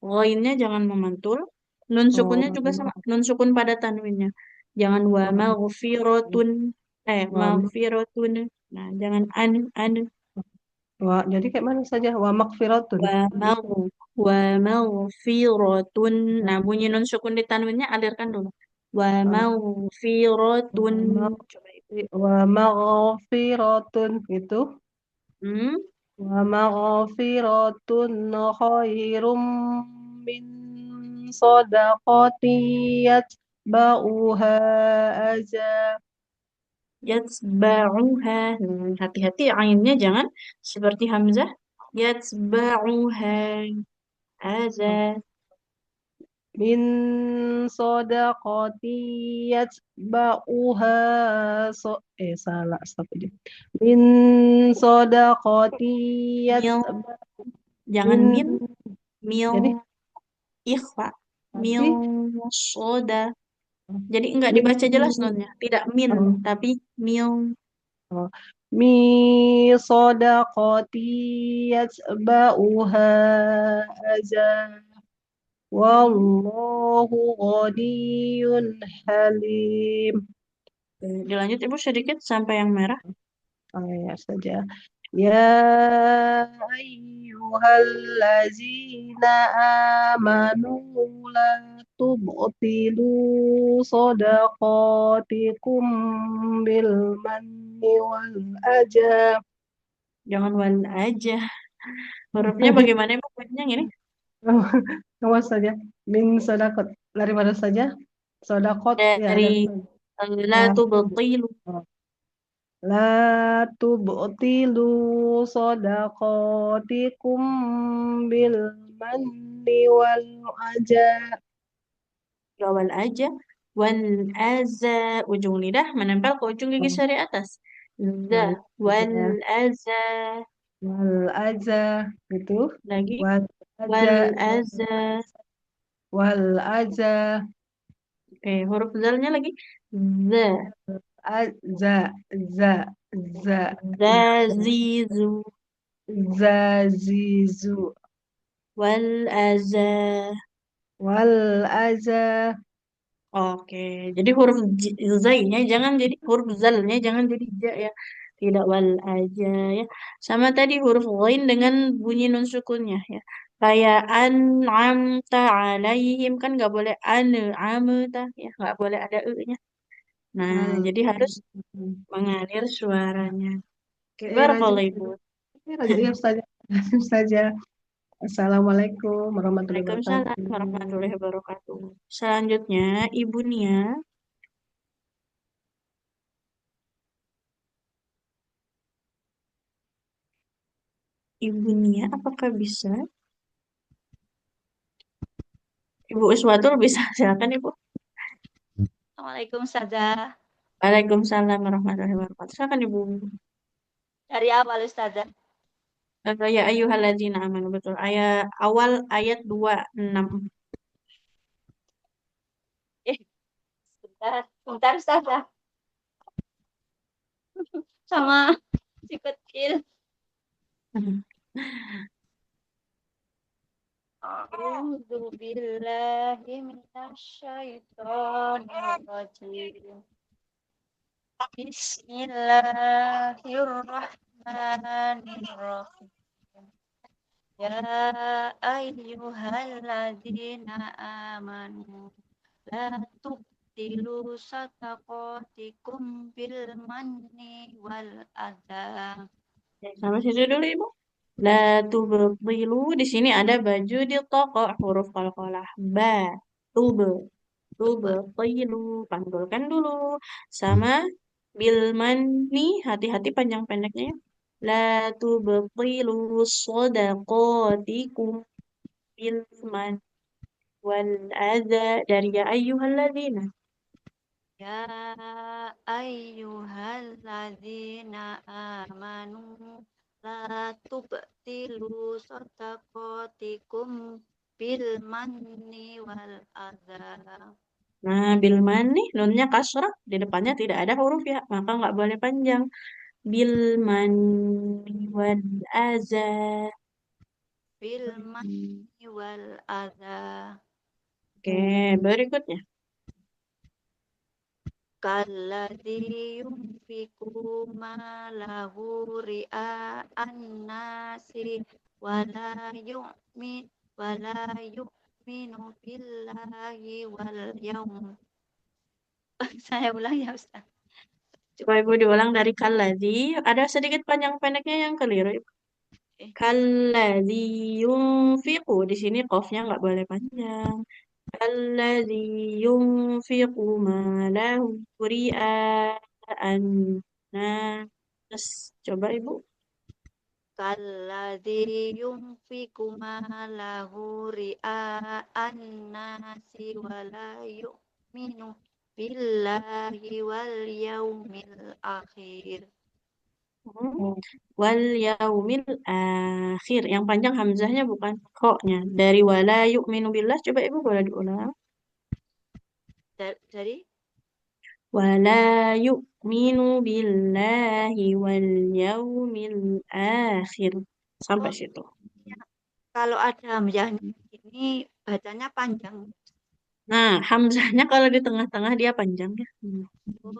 Ghainnya jangan memantul. Nun sukunnya juga sama. Nun sukun pada tanwinnya. Jangan wa maghfiratun. wa Maghfiratun. Nah, jangan an. jadi kayak mana saja wa makfiratun Wa gitu. magh wa maghfiratun. Nah, bunyi nun sukun di tanwinnya alirkan dulu. Wa maghfiratun. Coba itu. Wa maghfiratun itu Hmm? wa maghfiratun khairum min sadaqati yatba'uha aza. Yatsba'uha. Hati-hati ainnya jangan seperti hamzah. Yatsba'uha. Aza. Min sadaqati yatba'uha salah stop aja. Min sadaqati Mil. yatba'u Jangan min min. Mil. jadi Ikhfa. Min Tapi soda. Jadi enggak dibaca jelas nunnya. Tidak min, oh, tapi mil. oh. Mi sodaqati yatba'uha aza. Wallahu ghaniyun halim. Dilanjut Ibu sedikit sampai yang merah. Oh ya saja. Ya ayyuhallazina amanu la tubtilu sadaqatikum bil manni wal adha. Jangan wal aja. Hurufnya bagaimana Ibu? Bacanya ini? Awas saja. Min sadaqat. Dari mana saja? Sadaqat ya Dari dari la ah, tubtilu. la tubtilu sadaqatikum bil manni wal adha. Ya wal aja. Wal aza. Ujung lidah menempel ke ujung gigi sari atas. Za. Wal Wal adha. aza. Wal adha gitu. Lagi. Wal adha. Wal aza. Wal adha. Oke, huruf zalnya lagi. Za. Za za za Zazizu. zazizu Wal aza. wal adha. Oke, jadi huruf zainya jangan jadi huruf zalnya jangan jadi ja ya. Tidak wal aja ya. Sama tadi huruf ghain dengan bunyi nun sukunnya ya. Kayak an'amta alaihim kan nggak boleh amta ya, nggak boleh ada e-nya. Nah, Wal jadi harus mengalir suaranya. Oke, Raja. barakallahu Ibu. Raja ya Ustazah. Ustazah. Assalamualaikum warahmatullahi Waalaikumsalam wabarakatuh. warahmatullahi wabarakatuh. Selanjutnya, Ibu Nia. Ibu Nia, apakah bisa? Ibu Uswatul bisa, silakan Ibu. Assalamualaikum Ustazah. Waalaikumsalam warahmatullahi wabarakatuh. Silakan Ibu. Dari awal Ustazah. Ya ayyuhalladzina amanu, betul. Awal ayat 26. Eh, sebentar Ustazah. Sama si kecil. A'udzu billahi minasyaitonir rajim. Bismillahirrahmanirrahim. Ya ayyuhalladzina amanu la tubtilu sadaqatikum bil manni wal adha. Sampai situ dulu Ibu. La tubtilu, di sini ada baju di toko huruf qalqalah ba. Tubtilu, panggulkan dulu. Sama bil manni, hati-hati panjang pendeknya ya. La tubtilu shadaqatikum bil man wal adza dari ya ayyuhalladzina. Ya ayyuhalladzina amanu la tubtilu sadaqatikum bil manni wal adha. Nah, bil mani nunnya kasrah, di depannya tidak ada huruf ya, maka nggak boleh panjang. Bil mani wal adza. Bil manni wal adha. Oke, berikutnya. Kalladzi yunfiqu malahu ria'an nasi wala yu'minu billahi wal yaum. Saya ulang ya Ustaz. Coba Ibu diulang dari kalladzi. Ada sedikit panjang pendeknya yang keliru. Ibu. Kalladzi yunfiqu. Di sini qafnya nggak boleh panjang. Kalladzi yunfiqu malahu ria'an nas. Coba Ibu. Kalladzi yunfiqu malahu ria'an nasi wala yu'minu billahi wal yaumil akhir. Hmm. Wal yaumil akhir. Yang panjang hamzahnya bukan kok-nya. Dari wala yu'minu billah. Coba Ibu boleh diulang. Dari Wala yu'minu billahi wal yaumil akhir. Sampai oh situ. ya, kalau ada hamzahnya ini bacanya panjang. Nah, hamzahnya kalau di tengah-tengah dia panjang ya. Oh,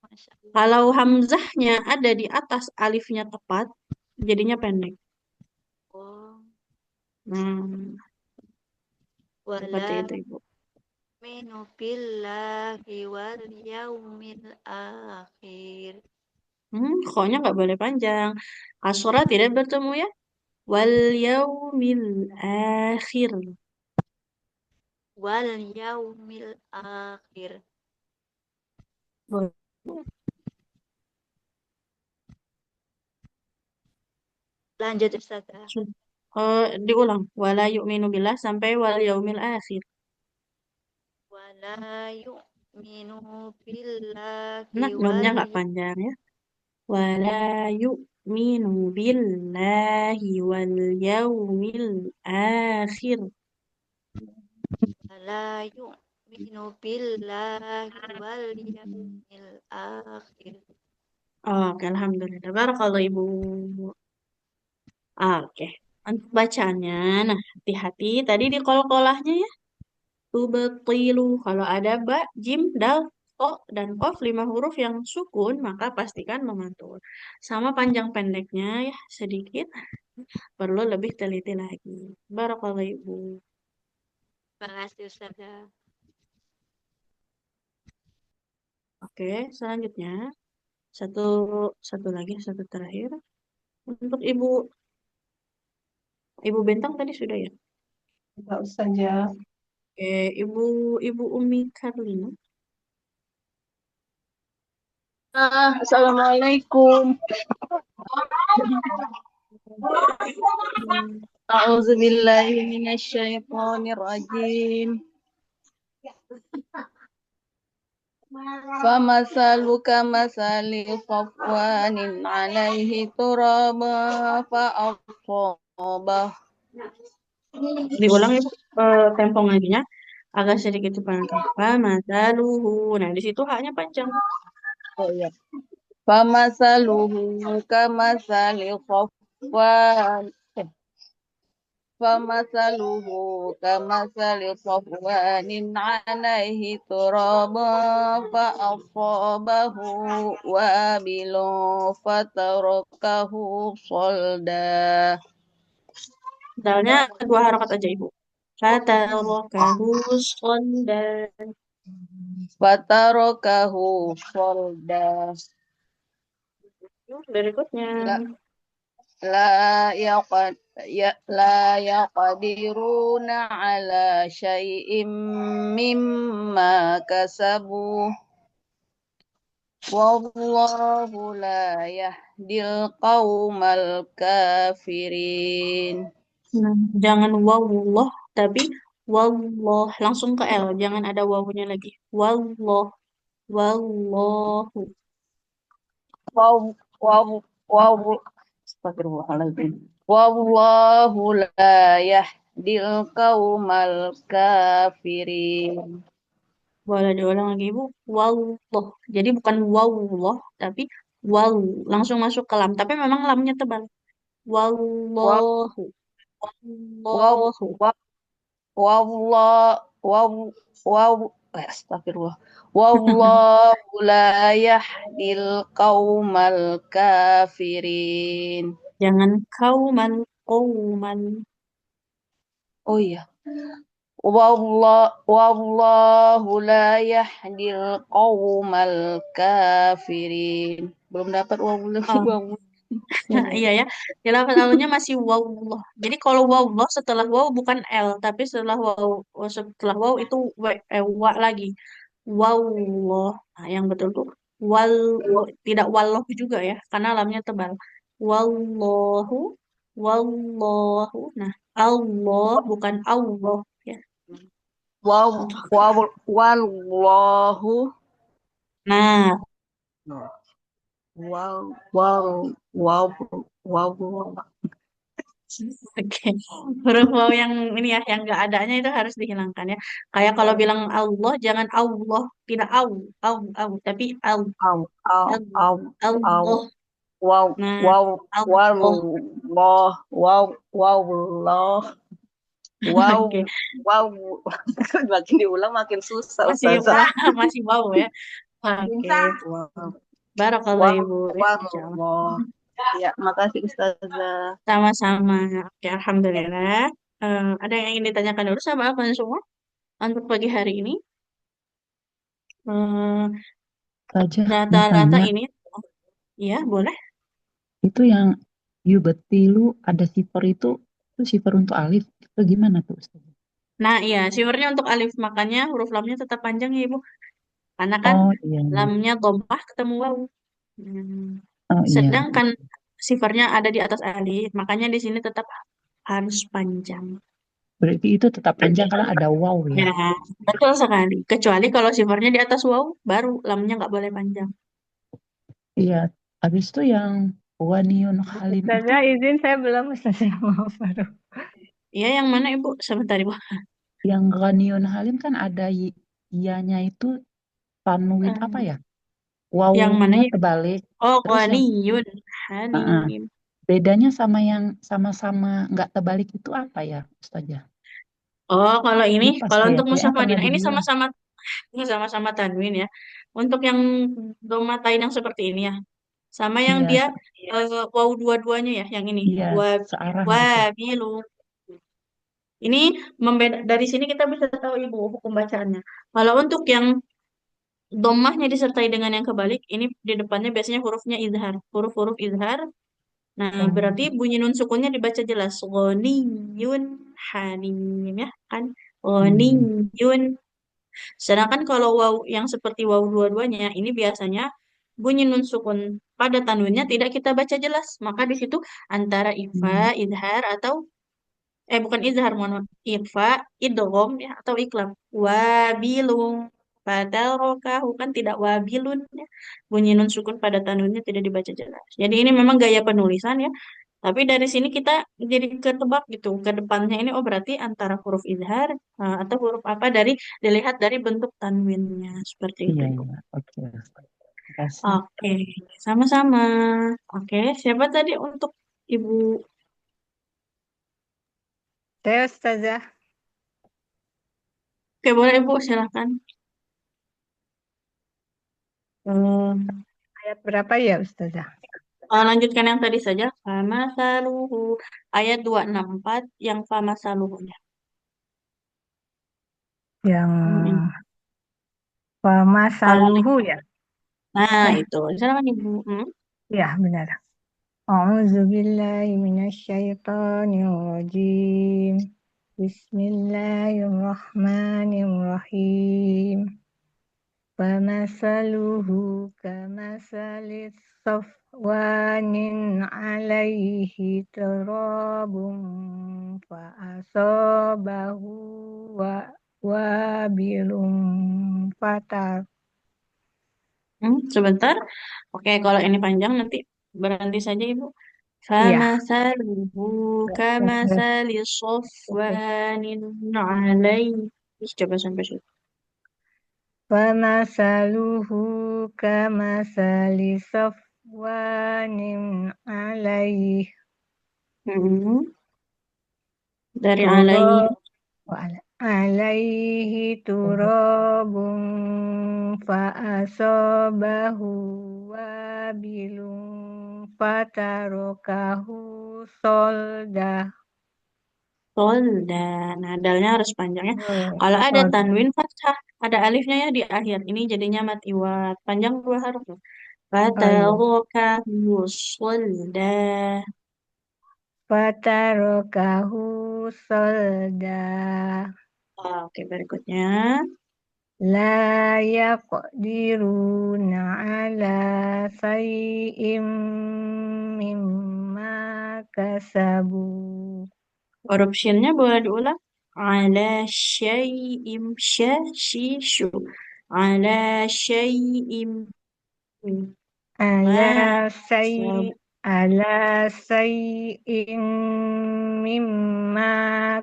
Masya Allah. Kalau hamzahnya ada di atas alifnya tepat, jadinya pendek. Oh, Nah, seperti wala itu Ibu. minu billahi wal yaumil akhir. Koknya nggak boleh panjang. Kasra tidak bertemu ya. Wal yaumil akhir. Wal yaumil akhir. Boleh. Lanjut Ustazah. Diulang. Wala yu'minu billah sampai wal yaumil akhir. Wala yu'minu billahi Nah, nunnya wal nggak panjang ya. Wala yu'minu billahi wal yaumil akhir. wala yu'minu billahi wal yaumil akhir. Oke, alhamdulillah. Barakallahu Ibu. Oke. Untuk bacaannya, nah hati-hati. Tadi di kol-kolahnya ya. Tubetilu. Kalau ada ba, jim, dal, to, dan kof 5 huruf yang sukun, maka pastikan memantul. Sama panjang pendeknya ya sedikit. Perlu lebih teliti lagi. Barakallahu Ibu. Terima kasih Ustazah. Oke, selanjutnya satu satu lagi, satu terakhir. Untuk Ibu Bentang tadi sudah ya. Enggak saja. Oke, Ibu Umi Karlina. Assalamualaikum. A'udzu billahi minasyaitonir rajim. Famasaluka masali safwanin alaihi turaba fa'asabah. Diulang Ibu tempo ngajinya agak sedikit cepat. Mata luhu. Nah, di situ haknya panjang. Oh iya. Famasaluhu kamasali safwan. فمثله كمثل صفوان عليه تراب فأصابه وابل فتركه صلدا. Dalnya 2 harakat aja Ibu. Fatarakahu sondan. Fatorokahu solda. Berikutnya. La yaqdiruna ala syai'im mimma kasabu. Wallahu la yahdil qaumal kafirin. Nah, jangan wawullah, tapi wallah. Langsung ke L. Jangan ada wawunya lagi. Wallah. Wallahu. Waw waw waw Astagfirullahaladzim. Wallahu la yahdil qaumal kafirin. Boleh diulang lagi Ibu. Wallah. Jadi bukan wawullah, tapi waw. Langsung masuk ke lam. Tapi memang lamnya tebal. Waw Wallahu. waw Wallahu. waw wallah waw waw Astagfirullah. Wallahu la yahdil qaumal kafirin. Jangan kauman. Kauman. Oh iya. Wallahu la yahdil qaumal kafirin. Belum dapat Oh, iya ya. Di lafaz awalnya masih wawullah. Jadi kalau wawullah setelah waw bukan L, tapi setelah waw itu wa lagi. Wawullah. Nah, yang betul tuh wal tidak walloh juga ya, karena lamnya tebal. Wallahu, wallahu. Nah, Allah bukan Allah ya. Untuk Wallahu nah, wow, wow, wow, wow, wow. Oke, huruf waw yang ini ya, yang nggak adanya itu harus dihilangkan ya. Kayak kalau bilang Allah, jangan Allah, tidak au, tapi Au, au, al, au, au. Allah. Wow, Nah, wow, wow, Allah. wow, wow, wow, wow, wow, Oke, wow. Makin diulang makin susah, masih Ustazah. masih wow ya. Oke, Wow, barakallah wow, Ibu ya, wow, Insya Allah. wow. Ya, makasih Ustazah. Sama-sama. Oke, Alhamdulillah. Ada yang ingin ditanyakan dulu sama apa semua untuk pagi hari ini? Eh, Saja mau Rata-rata tanya, ini, ya boleh. itu yang yubetilu ada sifar itu sifar untuk alif, itu gimana tuh Ustaz? Nah, iya, siurnya untuk alif, makanya huruf lamnya tetap panjang ya, Ibu. Karena kan Oh iya, lamnya dhammah ketemu wawu. Hmm. oh iya. Sedangkan sifarnya ada di atas alif, makanya di sini tetap harus panjang. Berarti itu tetap panjang karena ada waw ya. Ya, betul sekali. Kecuali kalau sifarnya di atas wawu, baru lamnya nggak boleh panjang. Iya, habis itu yang waniun halim itu Ustazah izin saya belum Ustazah maaf baru. Iya, yang mana Ibu? Sebentar Ibu. yang ganiun halim kan ada ianya itu tanwin apa Eh, ya? yang mana Wawunya ya? terbalik. Oh, Terus yang ghaniyun uh-uh, halim. bedanya sama yang sama-sama nggak terbalik itu apa ya, Ustazah? Oh, Lupa kalau saya, untuk kayaknya Mushaf pernah Madinah ini dibilang. sama-sama tanwin ya. Untuk yang domatain yang seperti ini ya, sama yang Iya, dia wawu dua-duanya ya, yang ini iya, searah gitu. wabilu. Ini membeda dari sini kita bisa tahu Ibu hukum bacaannya. Kalau untuk yang domahnya disertai dengan yang kebalik, ini di depannya biasanya hurufnya izhar, huruf-huruf izhar. Nah, Oh, berarti bunyi nun sukunnya dibaca jelas. Ghaniyun halim ya kan? iya. Ghaniyun. Sedangkan kalau waw yang seperti waw dua-duanya ini biasanya bunyi nun sukun pada tanwinnya tidak kita baca jelas. Maka di situ antara Hmm, ifa, idhar atau bukan izhar, mohon maaf. Ifa, idgham ya atau iklab. Wabilung. Padahal rokahu kan tidak wabilun ya. Bunyi nun sukun pada tanwinnya tidak dibaca jelas. Jadi ini memang gaya penulisan ya. Tapi dari sini kita jadi ketebak gitu. Ke depannya ini oh berarti antara huruf izhar atau huruf apa dilihat dari bentuk tanwinnya seperti itu, iya, Ibu. iya. Oke. Makasih. Oke, sama-sama. Oke, siapa tadi untuk Ibu? Saya Ustazah. Oke, boleh Ibu, silakan. Eh, Ayat berapa ya Ustazah? lanjutkan yang tadi saja. Fama saluhu ayat 264 yang fama saluhunya. Yang Hmm. Fama Kalau Saluhu ya? nah Eh, itu, silakan Ibu. Hmm. ya benar. A'udzubillahi minasyaitonirrajim. Bismillahirrahmanirrahim. Famasaluhu kamasalis safwanin alaihi turabun fa'asabahu wabilun fatar. Sebentar. Oke, kalau ini panjang nanti berhenti saja Ibu. Iya. Famasaluhu kamasali sofwanin alaihi. Coba sampai situ. Famasaluhu kamasali safwanin alaihi Hmm. Dari alaihi. turab alaihi turabun fa'asabahu wabilun fatarokahu solda. Solda. Nah, dalnya harus panjang ya. Kalau ada Solda. tanwin fathah, ada alifnya ya di akhir. Ini jadinya mati wat. Panjang dua huruf. Oh iya. Fatarokahu solda. Fatarokahu solda. Oke, berikutnya. La yaqdiruna ala syai'im mimma kasabu. Huruf shinnya boleh diulang. Ala syai'im sya, shi, syu. Ala syai'im. ala Sab- say'in mimma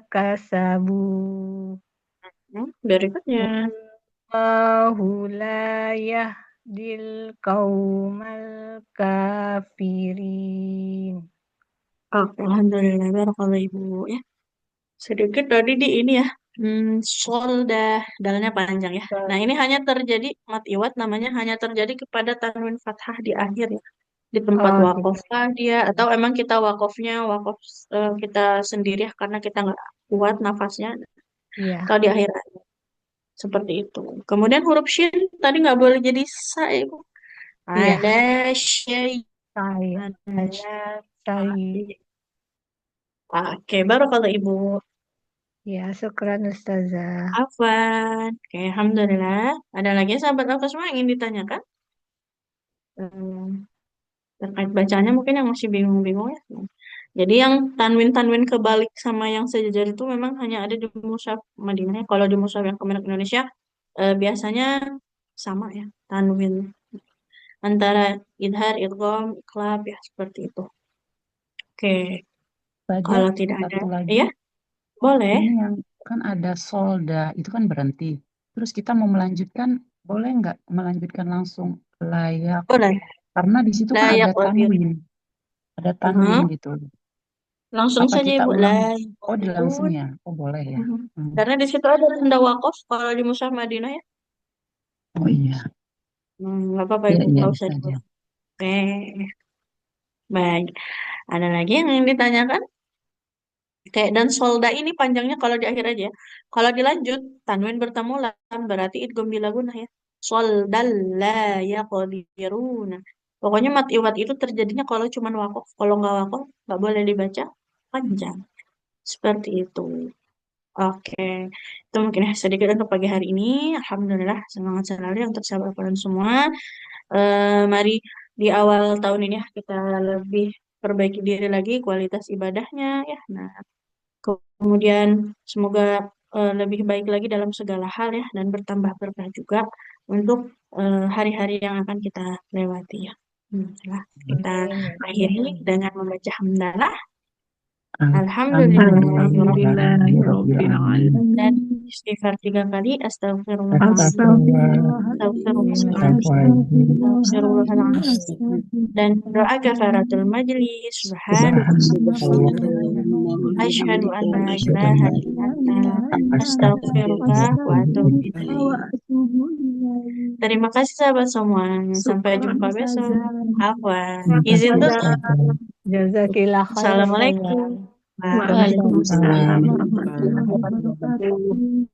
kasabu Berikutnya. wallahu la yahdil qaumal kafirin. Oke, alhamdulillah, barakallah Ibu ya. Sedikit tadi di ini ya. Solda, dalnya panjang ya. Nah, ini hanya terjadi mat iwat namanya hanya terjadi kepada tanwin fathah di akhir ya. Di tempat Oh, wakof kah dia atau emang kita wakofnya wakof kita sendiri ya karena kita nggak kuat nafasnya iya. atau di akhir seperti itu. Kemudian huruf shin tadi nggak boleh jadi sa Ibu. Iya. Ada syai. Saya Ada saya. Oke, baru kalau Ibu. Ya, syukran Ustazah. Afwan. Oke, alhamdulillah. Ada lagi sahabat Alfa semua yang ingin ditanyakan? Hmm, terkait bacanya mungkin yang masih bingung-bingung ya. Jadi yang tanwin-tanwin kebalik sama yang sejajar itu memang hanya ada di mushaf Madinah. Kalau di mushaf yang Kemenak Indonesia biasanya sama ya tanwin antara idhar, idgham, iqlab ya seperti itu. Oke, Saja kalau tidak ada, satu lagi. ya boleh. Ini yang kan ada solda, itu kan berhenti. Terus kita mau melanjutkan, boleh nggak melanjutkan langsung layak? Boleh. Karena di situ kan Layak ada tanwin. Ada tanwin Mhm. gitu. Langsung Apa saja kita Ibu. ulang? Layak Oh, langsung ya? Oh, boleh ya. Karena di situ ada tanda wakaf kalau di mushaf Madinah ya. Oh iya. Nggak apa-apa Iya, Ibu, iya, nggak usah bisa aja. diulang. Oke, baik. Ada lagi yang ingin ditanyakan? Kayak dan solda ini panjangnya kalau di akhir aja ya. Kalau dilanjut, tanwin bertemu lam berarti idgham bila gunah ya. Soldal la yaqdiruna. Pokoknya mat iwat itu terjadinya kalau cuma wakof. Kalau nggak wakof, nggak boleh dibaca panjang. Seperti itu. Oke, itu mungkin ya sedikit untuk pagi hari ini. Alhamdulillah, semangat selalu ya untuk sahabat kalian semua. Mari di awal tahun ini ya kita lebih perbaiki diri lagi kualitas ibadahnya ya. Nah, kemudian semoga lebih baik lagi dalam segala hal ya dan bertambah berkah juga untuk hari-hari yang akan kita lewati ya. Nah, kita akhiri dengan membaca hamdalah. Alhamdulillahirobbilalamin dan istighfar 3 kali astagfirullahaladzim dan doa kafaratul majlis asyhadu an la ilaha illa anta astaghfiruka wa atubu ilaik. Terima kasih sahabat semua. Sampai jumpa besok. Afwan. Izin tutup. Jazakillah khair. Assalamualaikum. Waalaikumsalam Waalaikumsalam. warahmatullahi wabarakatuh.